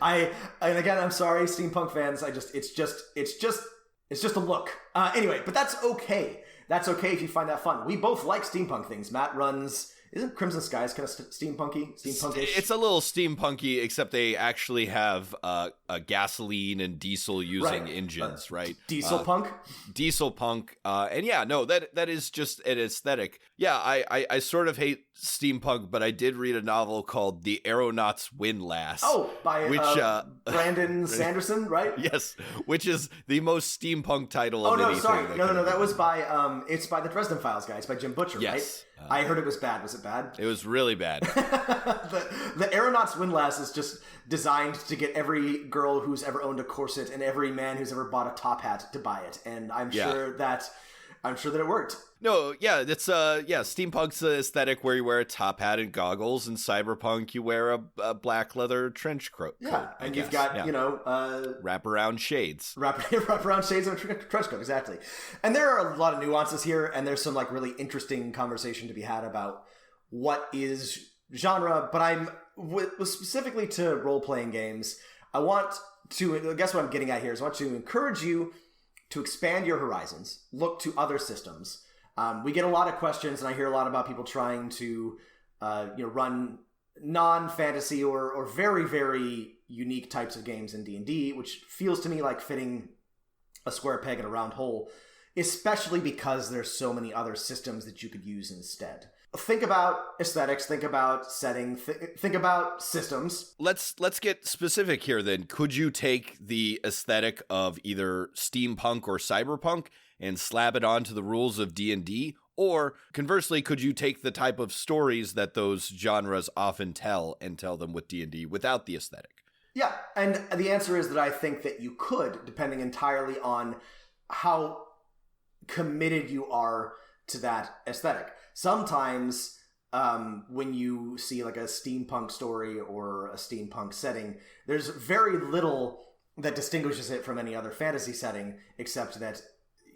And again, I'm sorry, steampunk fans. It's just a look. Anyway, but that's okay. That's okay if you find that fun. We both like steampunk things. Matt runs. Isn't Crimson Skies kind of steampunky-ish? It's a little steampunky, except they actually have a gasoline and diesel using engines, right? Diesel punk? Diesel punk. And yeah, no, that is just an aesthetic. Yeah, I sort of hate steampunk, but I did read a novel called The Aeronaut's Windlass. Oh, by Brandon Sanderson, right? Yes, which is the most steampunk title of anything. No, that was by, it's by the Dresden Files guy. It's by Jim Butcher, right? I heard it was bad. Was it bad? It was really bad. The Aeronaut's Windlass is just designed to get every girl who's ever owned a corset and every man who's ever bought a top hat to buy it. And I'm sure that it worked. No, yeah, it's steampunk's the aesthetic where you wear a top hat and goggles, and cyberpunk you wear a black leather trench coat. Yeah, and you've got wraparound shades. Wraparound shades of a trench coat, exactly. And there are a lot of nuances here, and there's some really interesting conversation to be had about what is genre. But I'm specifically to role playing games. I guess what I'm getting at here is I want to encourage you to expand your horizons, look to other systems. We get a lot of questions, and I hear a lot about people trying to, run non-fantasy or very, very unique types of games in D&D, which feels to me like fitting a square peg in a round hole, especially because there's so many other systems that you could use instead. Think about aesthetics, think about setting, think about systems. Let's get specific here then. Could you take the aesthetic of either steampunk or cyberpunk and slap it onto the rules of D&D? Or conversely, could you take the type of stories that those genres often tell and tell them with D&D without the aesthetic? Yeah, and the answer is that I think that you could, depending entirely on how committed you are to that aesthetic. Sometimes when you see a steampunk story or a steampunk setting, there's very little that distinguishes it from any other fantasy setting, except that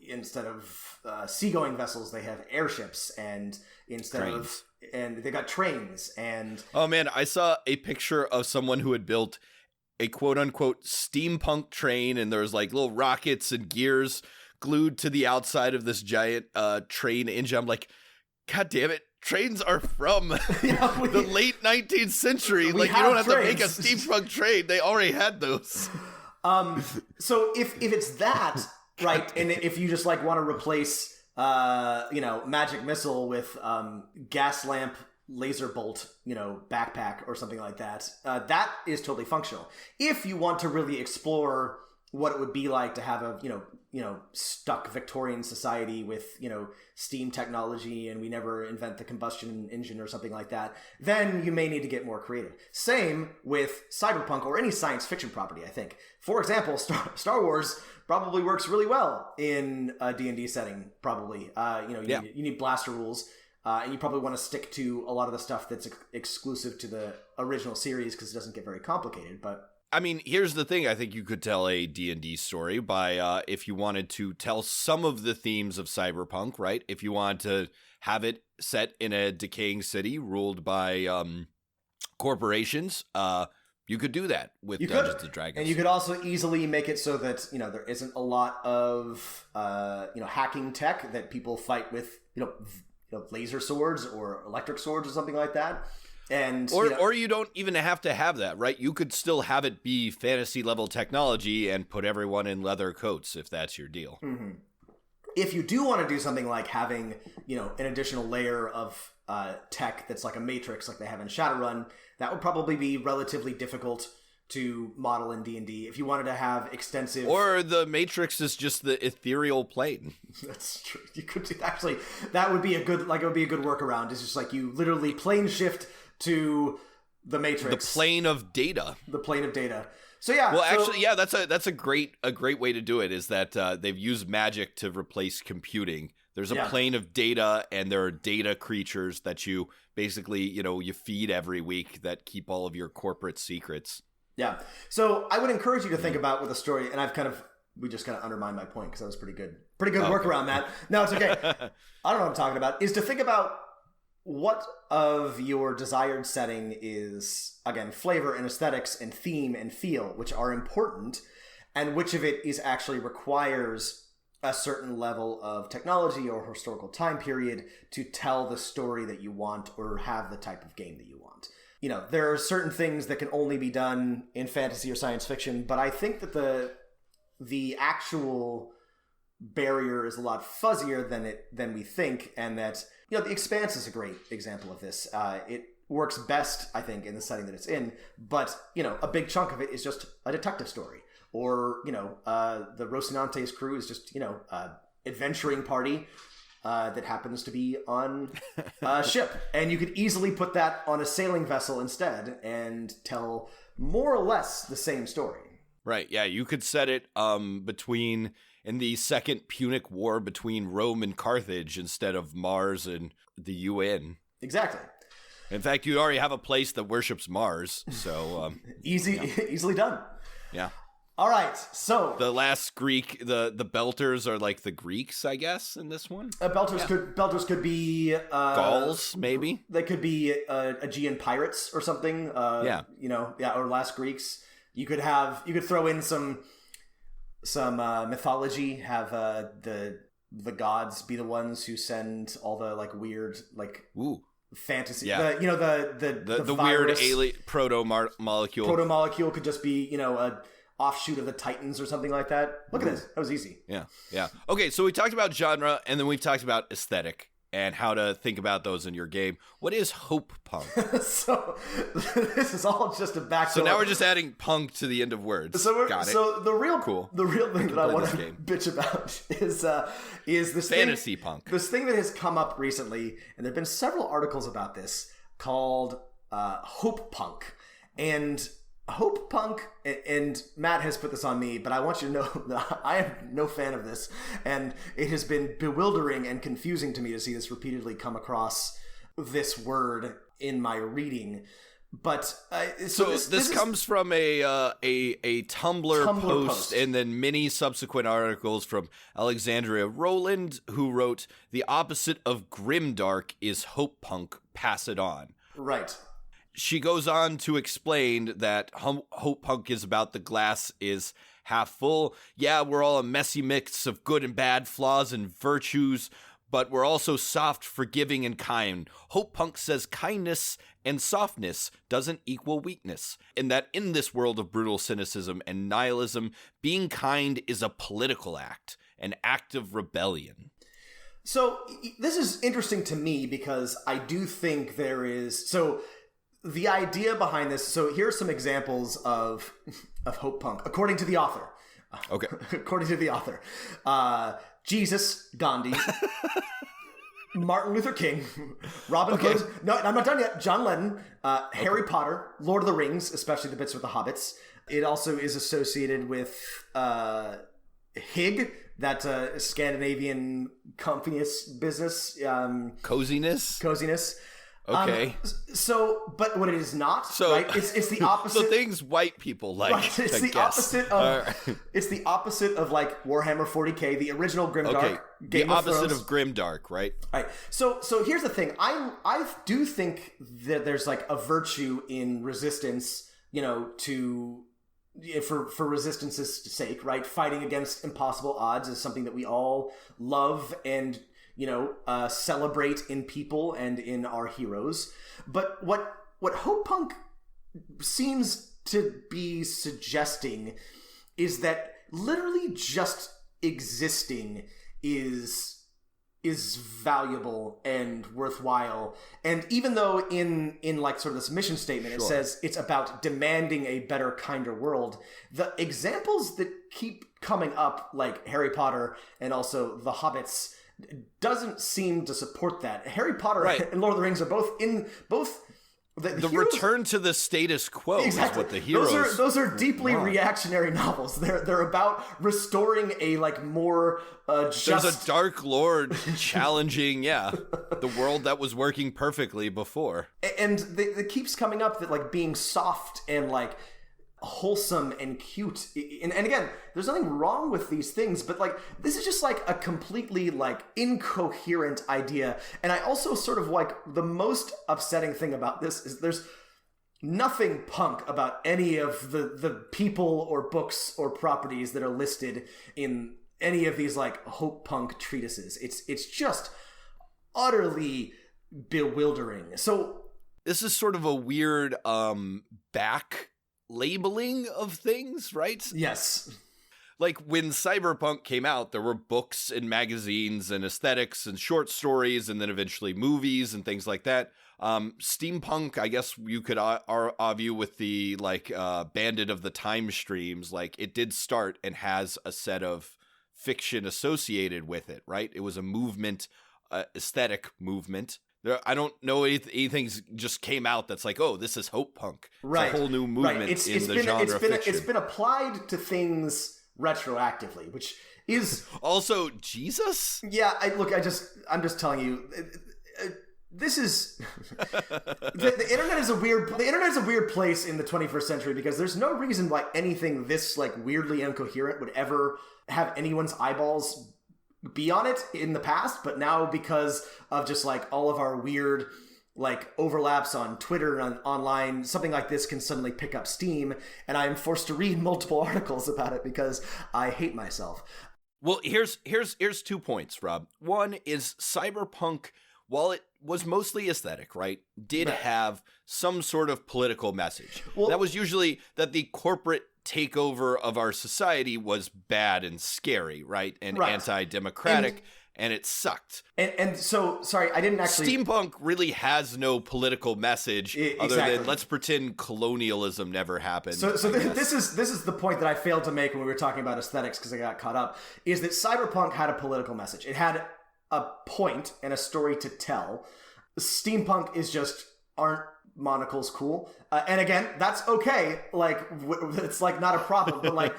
instead of seagoing vessels, they have airships, and and they got trains. And oh man, I saw a picture of someone who had built a quote unquote steampunk train, and there's little rockets and gears glued to the outside of this giant train engine. I'm like, God damn it. Trains are from the late 19th century. You don't have to make a steampunk train. They already had those. So if it's that, right, and if you just want to replace magic missile with gas lamp laser bolt backpack or something like that, that is totally functional. If you want to really explore what it would be like to have a stuck Victorian society with, steam technology and we never invent the combustion engine or something like that, then you may need to get more creative. Same with cyberpunk or any science fiction property, I think. For example, Star Wars probably works really well in a D&D setting, probably. You need blaster rules, and you probably want to stick to a lot of the stuff that's exclusive to the original series because it doesn't get very complicated, but... I mean, here's the thing. I think you could tell a D&D story by, if you wanted to tell some of the themes of cyberpunk, right? If you wanted to have it set in a decaying city ruled by corporations, you could do that with Dungeons & Dragons. And you could also easily make it so that, there isn't a lot of, hacking tech that people fight with, laser swords or electric swords or something like that. And or you don't even have to have that, right? You could still have it be fantasy level technology and put everyone in leather coats if that's your deal. Mm-hmm. If you do want to do something like having, an additional layer of tech that's like a matrix like they have in Shadowrun, that would probably be relatively difficult to model in D&D. If you wanted to have extensive... Or the matrix is just the ethereal plane. That's true. You could actually, that would be a good workaround. It's just like you literally plane shift to the matrix, the plane of data. So yeah. Well, actually, yeah, that's a great way to do it. Is that they've used magic to replace computing. There's a plane of data, and there are data creatures that you basically you feed every week that keep all of your corporate secrets. Yeah. So I would encourage you to think about with a story, and we just kind of undermined my point because that was pretty good work around that. No, it's okay. I don't know what I'm talking about. Is to think about what of your desired setting is, again, flavor and aesthetics and theme and feel, which are important, and which of it is actually requires a certain level of technology or historical time period to tell the story that you want or have the type of game that you want. There are certain things that can only be done in fantasy or science fiction, but I think that the actual barrier is a lot fuzzier than we think, and that The Expanse is a great example of this. It works best, I think, in the setting that it's in, but a big chunk of it is just a detective story, or the Rocinante's crew is just adventuring party that happens to be on a ship, and you could easily put that on a sailing vessel instead and tell more or less the same story. Right, yeah, you could set it in the Second Punic War between Rome and Carthage instead of Mars and the UN. Exactly. In fact, you already have a place that worships Mars, so... Easily done. Yeah. All right, so... The last Greek, the Belters are like the Greeks, I guess, in this one? Belters could be... Gauls, maybe? They could be Aegean pirates or something. Or last Greeks. You could throw in some mythology, have the gods be the ones who send all the weird fantasy. Yeah. The weird virus, alien proto-molecule. Proto-molecule could just be a offshoot of the Titans or something like that. Look at this. That was easy. Yeah. Okay, so we talked about genre, and then we've talked about aesthetic and how to think about those in your game. What is hope punk? So this is all just a back. So now we're just adding punk to the end of words. Got it. So the real thing that I want to game. bitch about is this fantasy punk. This thing that has come up recently, and there've been several articles about this, called hope punk. And hope punk, and Matt has put this on me, but I want you to know that I am no fan of this, and it has been bewildering and confusing to me to see this repeatedly come across this word in my reading. But this comes from a Tumblr post and then many subsequent articles from Alexandria Rowland, who wrote, "The opposite of grimdark is hope punk, pass it on." Right. She goes on to explain that hope punk is about the glass is half full. Yeah, we're all a messy mix of good and bad, flaws and virtues, but we're also soft, forgiving, and kind. Hope punk says kindness and softness doesn't equal weakness, and that in this world of brutal cynicism and nihilism, being kind is a political act, an act of rebellion. So this is interesting to me because I do think there is... So the idea behind this... So here are some examples of hope punk, according to the author. Okay. According to the author. Jesus, Gandhi, Martin Luther King, Robin Hood. No, I'm not done yet. John Lennon, Harry Potter, Lord of the Rings, especially the bits with the hobbits. It also is associated with Hig, that Scandinavian comfiness business. Coziness. Okay. But what it is not, right? It's the opposite. So things white people like. Right, it's the opposite of. It's the opposite of like Warhammer 40K, the original Grimdark. Okay. Game the of opposite Thrones. of Grimdark, right? Right. So here's the thing. I do think that there's like a virtue in resistance, for resistance's sake, right? Fighting against impossible odds is something that we all love and celebrate in people and in our heroes. But what Hope Punk seems to be suggesting is that literally just existing is valuable and worthwhile. And even though in like sort of this mission statement, It says it's about demanding a better, kinder world, the examples that keep coming up, like Harry Potter and also the Hobbits, doesn't seem to support that. Harry Potter and Lord of the Rings are both the heroes, return to the status quo is what the heroes. Those are deeply reactionary novels. They're about restoring a like more just. There's a Dark Lord challenging, the world that was working perfectly before. And it keeps coming up that like being soft and like wholesome and cute, and again, there's nothing wrong with these things, but like this is just like a completely like incoherent idea. And I also sort of like, the most upsetting thing about this is there's nothing punk about any of the people or books or properties that are listed in any of these like Hope Punk treatises. It's just utterly bewildering. So this is sort of a weird back labeling of things, right? Yes. Like when Cyberpunk came out, there were books and magazines and aesthetics and short stories and then eventually movies and things like that. Steampunk, I guess you could argue with the like Bandit of the Time streams, like it did start and has a set of fiction associated with it, right? It was a movement, aesthetic movement. I don't know anything just came out that's like, oh, this is Hope Punk. Right. It's a whole new movement in the genre of fiction. It's been applied to things retroactively, which is also Jesus. Yeah, I'm just telling you, this is the internet is a weird place in the 21st century, because there's no reason why anything this like weirdly incoherent would ever have anyone's eyeballs be on it in the past, but now because of just like all of our weird like overlaps on Twitter and online, something like this can suddenly pick up steam, and I am forced to read multiple articles about it because I hate myself. Well, here's 2 points, Rob. One is Cyberpunk, while it was mostly aesthetic, right, did have some sort of political message. Well, that was usually that the corporate takeover of our society was bad and scary, right? And anti-democratic, and it sucked. And so, sorry, I didn't actually... Steampunk really has no political message other than let's pretend colonialism never happened. So this is the point that I failed to make when we were talking about aesthetics, because I got caught up, is that Cyberpunk had a political message. It had a point and a story to tell. Steampunk is just, aren't monocles cool? And again, that's okay. Like, it's like not a problem, but like...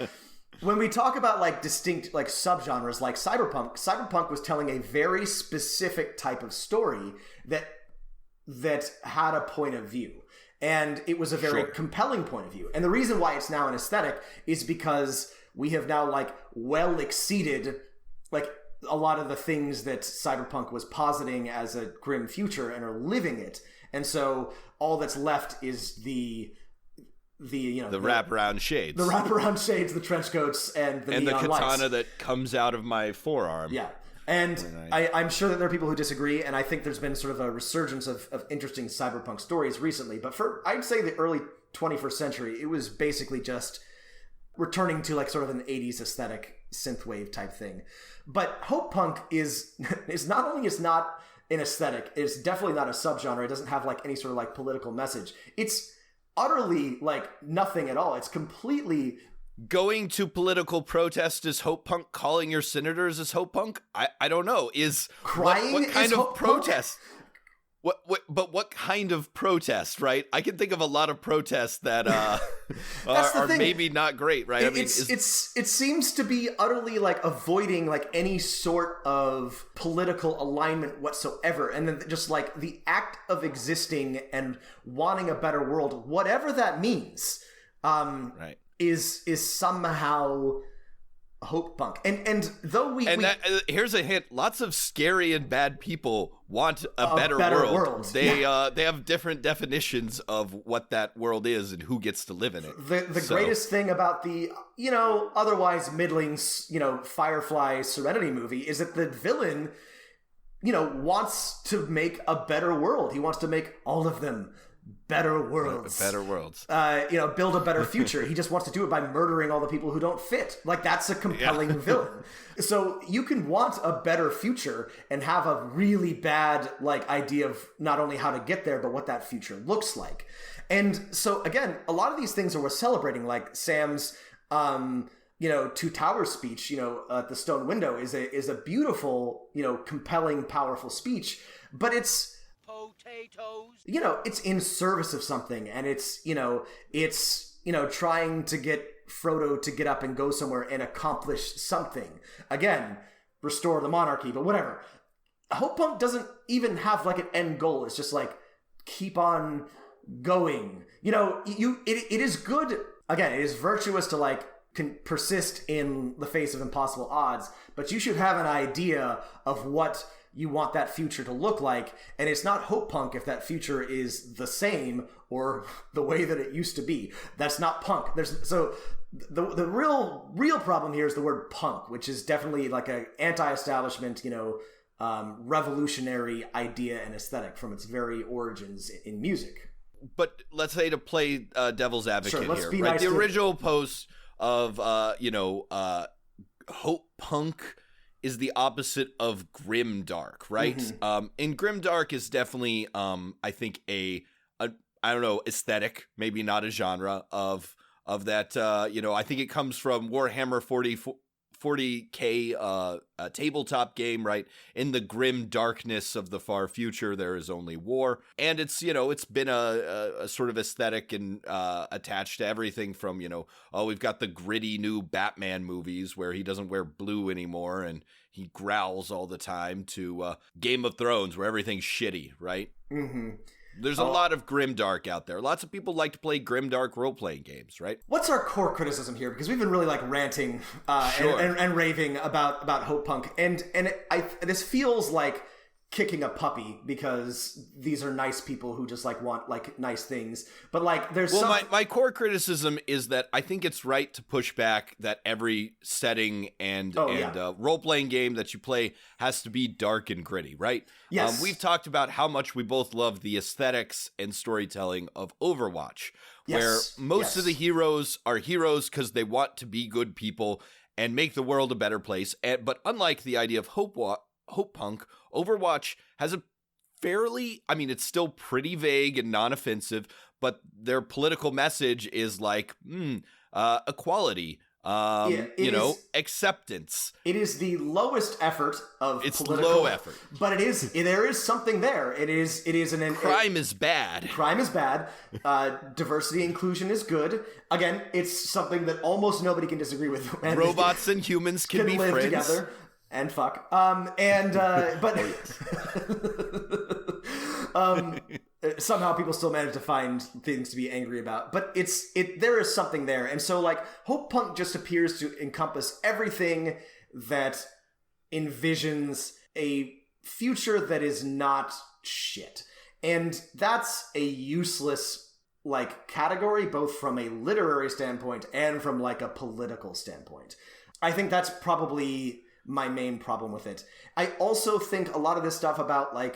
When we talk about like distinct like subgenres like Cyberpunk was telling a very specific type of story that had a point of view. And it was a very compelling point of view. And the reason why it's now an aesthetic is because we have now like well exceeded like a lot of the things that Cyberpunk was positing as a grim future and are living it. And so all that's left is the wraparound shades. The wraparound shades, the trench coats, and the neon katana lights. that comes out of my forearm. Yeah. And I'm sure that there are people who disagree, and I think there's been sort of a resurgence of interesting cyberpunk stories recently. But I'd say the early 21st century, it was basically just returning to like sort of an 80s aesthetic synthwave type thing. But Hope Punk is not only is not an aesthetic, it's definitely not a subgenre. It doesn't have like any sort of like political message. It's utterly like nothing at all. It's completely going to political protest is hope punk? Calling your senators is hope punk? I don't know. Crying what kind is of hope protest? But what kind of protest, right? I can think of a lot of protests that are maybe not great, right? It seems to be utterly like avoiding like any sort of political alignment whatsoever, and then just like the act of existing and wanting a better world, whatever that means, right, is somehow hope punk. And though here's a hint: lots of scary and bad people want a better world. They have different definitions of what that world is and who gets to live in it. The greatest thing about the otherwise middling Firefly Serenity movie is that the villain wants to make a better world. He wants to make all of them better worlds. Better worlds. Build a better future. He just wants to do it by murdering all the people who don't fit. Like, that's a compelling villain. So you can want a better future and have a really bad idea of not only how to get there, but what that future looks like. And so again, a lot of these things are worth celebrating, like Sam's Two Towers speech, at the Stone Window is a beautiful, compelling, powerful speech, but it's potatoes. It's in service of something, and it's trying to get Frodo to get up and go somewhere and accomplish something. Again, restore the monarchy, but whatever. Hope punk doesn't even have an end goal. It's just keep on going. It is good. Again, it is virtuous to can persist in the face of impossible odds, but you should have an idea of what you want that future to look like, and it's not hope punk if that future is the same or the way that it used to be. That's not punk. The real problem here is the word punk, which is definitely an anti-establishment, revolutionary idea and aesthetic from its very origins in music. But let's say, to play devil's advocate here, right? Nice, the original post of hope punk is the opposite of grimdark, right? Mm-hmm. And grimdark is definitely, I think, a I don't know, aesthetic, maybe not a genre of that. I think it comes from Warhammer 40K tabletop game, right? In the grim darkness of the far future, there is only war, and it's it's been a sort of aesthetic and attached to everything from we've got the gritty new Batman movies where he doesn't wear blue anymore and he growls all the time, to Game of Thrones where everything's shitty, right? Mm-hmm. There's a lot of grimdark out there. Lots of people like to play grimdark role-playing games, right? What's our core criticism here? Because we've been really ranting and raving about hope punk, and this feels like kicking a puppy, because these are nice people who just want nice things, but there's my core criticism is that I think it's right to push back that every setting and role-playing game that you play has to be dark and gritty, right? Yes. We've talked about how much we both love the aesthetics and storytelling of Overwatch, where most of the heroes are heroes because they want to be good people and make the world a better place. But unlike the idea of hope punk, Overwatch has a fairly, it's still pretty vague and non-offensive, but their political message is equality, acceptance. It is the lowest effort of it's political. Low effort. But there is something there. It is crime is bad. Crime is bad. Diversity inclusion is good. Again, it's something that almost nobody can disagree with. Robots and humans can be live friends together. And fuck. Somehow people still manage to find things to be angry about. But there is something there. And so hope punk just appears to encompass everything that envisions a future that is not shit. And that's a useless category, both from a literary standpoint and from a political standpoint. I think that's probably my main problem with it. I also think a lot of this stuff about one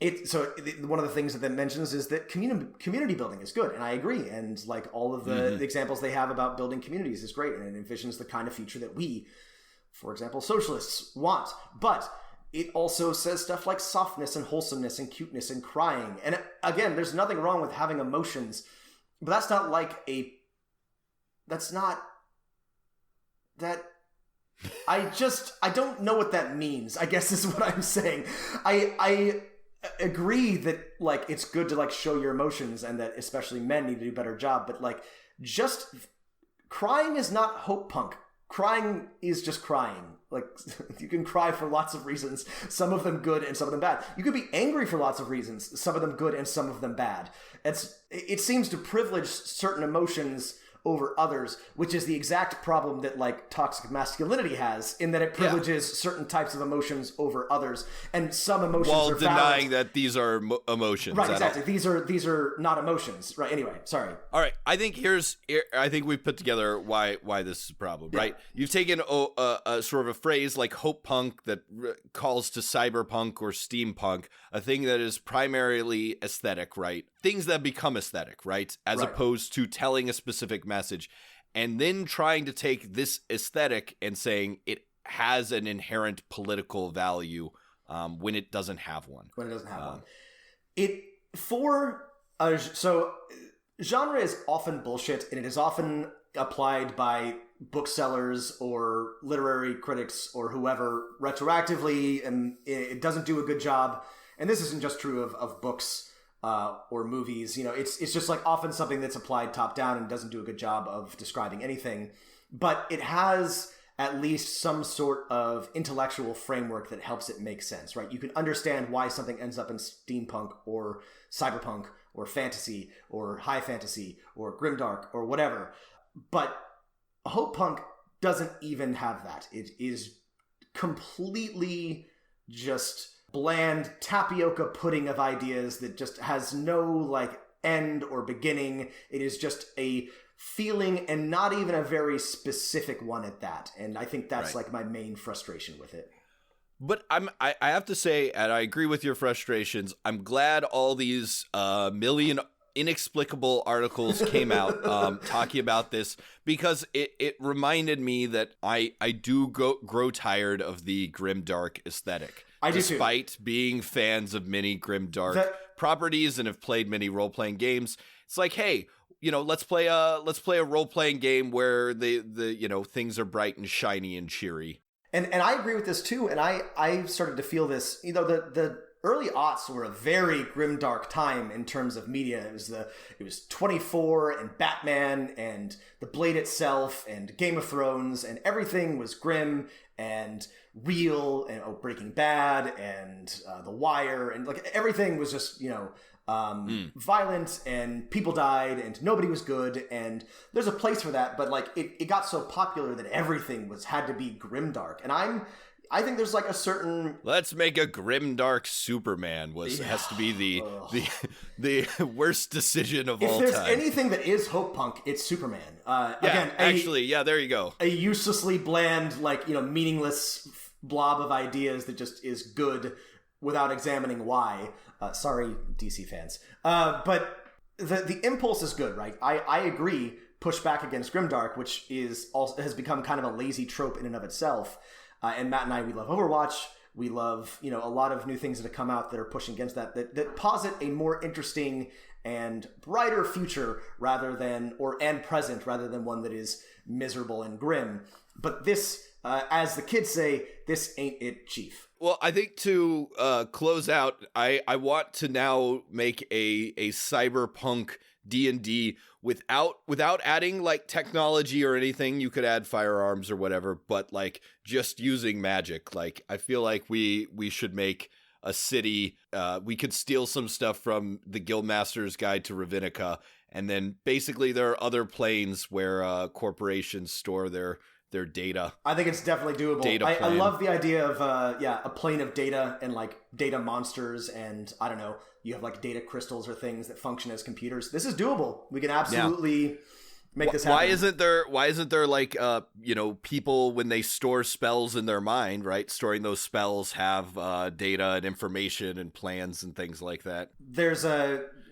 of the things that it mentions is that community building is good, and I agree. And all of the examples they have about building communities is great, and it envisions the kind of future that we, for example, socialists, want. But it also says stuff like softness and wholesomeness and cuteness and crying. And again, there's nothing wrong with having emotions, but that's not that I don't know what that means, I guess is what I'm saying. I agree that, like, it's good to, like, show your emotions and that especially men need to do a better job, but, like, just crying is not hope punk. Crying is just crying. Like, you can cry for lots of reasons, some of them good and some of them bad. You could be angry for lots of reasons, some of them good and some of them bad. It seems to privilege certain emotions over others, which is the exact problem that, like, toxic masculinity has, in that it privileges certain types of emotions over others, and some emotions while are denying valid. that these are emotions. Right, exactly. These are not emotions. Right. Anyway, sorry. All right. I think we've put together why this is a problem. Yeah. Right. You've taken a sort of a phrase like hope punk that calls to cyberpunk or steampunk, a thing that is primarily aesthetic, right? Things that become aesthetic, right? As opposed to telling a specific message, and then trying to take this aesthetic and saying it has an inherent political value when it doesn't have one. So genre is often bullshit, and it is often applied by booksellers or literary critics or whoever retroactively, and it doesn't do a good job. And this isn't just true of books or movies. You know, it's just, like, often something that's applied top down and doesn't do a good job of describing anything. But it has at least some sort of intellectual framework that helps it make sense, right? You can understand why something ends up in steampunk or cyberpunk or fantasy or high fantasy or grimdark or whatever. But hope punk doesn't even have that. It is completely just bland tapioca pudding of ideas that just has no, like, end or beginning. It is just a feeling, and not even a very specific one at that. And I think that's like my main frustration with it. But I have to say, and I agree with your frustrations, I'm glad all these million inexplicable articles came out talking about this, because it reminded me that I do grow tired of the grimdark aesthetic. Despite being fans of many grimdark properties and have played many role-playing games, it's like, hey, you know, let's play a role-playing game where the you know, things are bright and shiny and cheery. And I agree with this too. And I started to feel this. You know, the early aughts were a very grimdark time in terms of media. It was 24 and Batman and The Blade itself and Game of Thrones, and everything was grim and real, and Breaking Bad and The Wire, and, like, everything was just, you know, violent, and people died, and nobody was good, and there's a place for that. But, like, it got so popular that everything had to be grimdark, and I think there's, like, a certain... Let's make a grimdark Superman has to be the worst decision of all time. If there's anything that is hope punk, it's Superman. There you go. A uselessly bland, like, you know, meaningless blob of ideas that just is good without examining why. Sorry, DC fans. But the impulse is good, right? I agree. Push back against grimdark, which has become kind of a lazy trope in and of itself. And Matt and I, we love Overwatch. We love, you know, a lot of new things that have come out that are pushing against that posit a more interesting and brighter future and present rather than one that is miserable and grim. But this, as the kids say, this ain't it, Chief. Well, I think to close out, I want to now make a cyberpunk D&D without adding, like, technology or anything. You could add firearms or whatever, but, like, just using magic. Like, I feel like we should make a city. We could steal some stuff from the Guildmaster's Guide to Ravinica, and then basically there are other planes where corporations store their data. I think it's definitely doable. I love the idea of a plane of data and, like, data monsters, and I don't know, you have, like, data crystals or things that function as computers. This is doable. We can absolutely make this happen. Why isn't there like you know, people, when they store spells in their mind, right? Storing those spells have data and information and plans and things like that. There's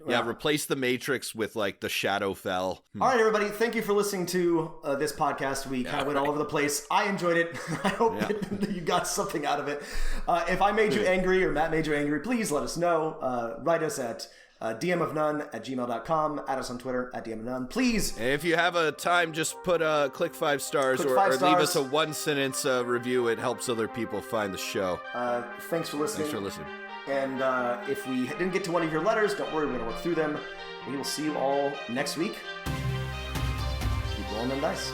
replace the Matrix with, like, the Shadowfell. All right, everybody. Thank you for listening to this podcast. We kind of went all over the place. I enjoyed it. I hope that you got something out of it. If I made you angry or Matt made you angry, please let us know. Write us at dmofnone@gmail.com. Add us on Twitter @dmofnone. Please. And if you have a time, just click 5 stars or leave us a 1-sentence review. It helps other people find the show. Thanks for listening. And if we didn't get to one of your letters, don't worry, we're going to work through them. We will see you all next week. Keep rolling them dice.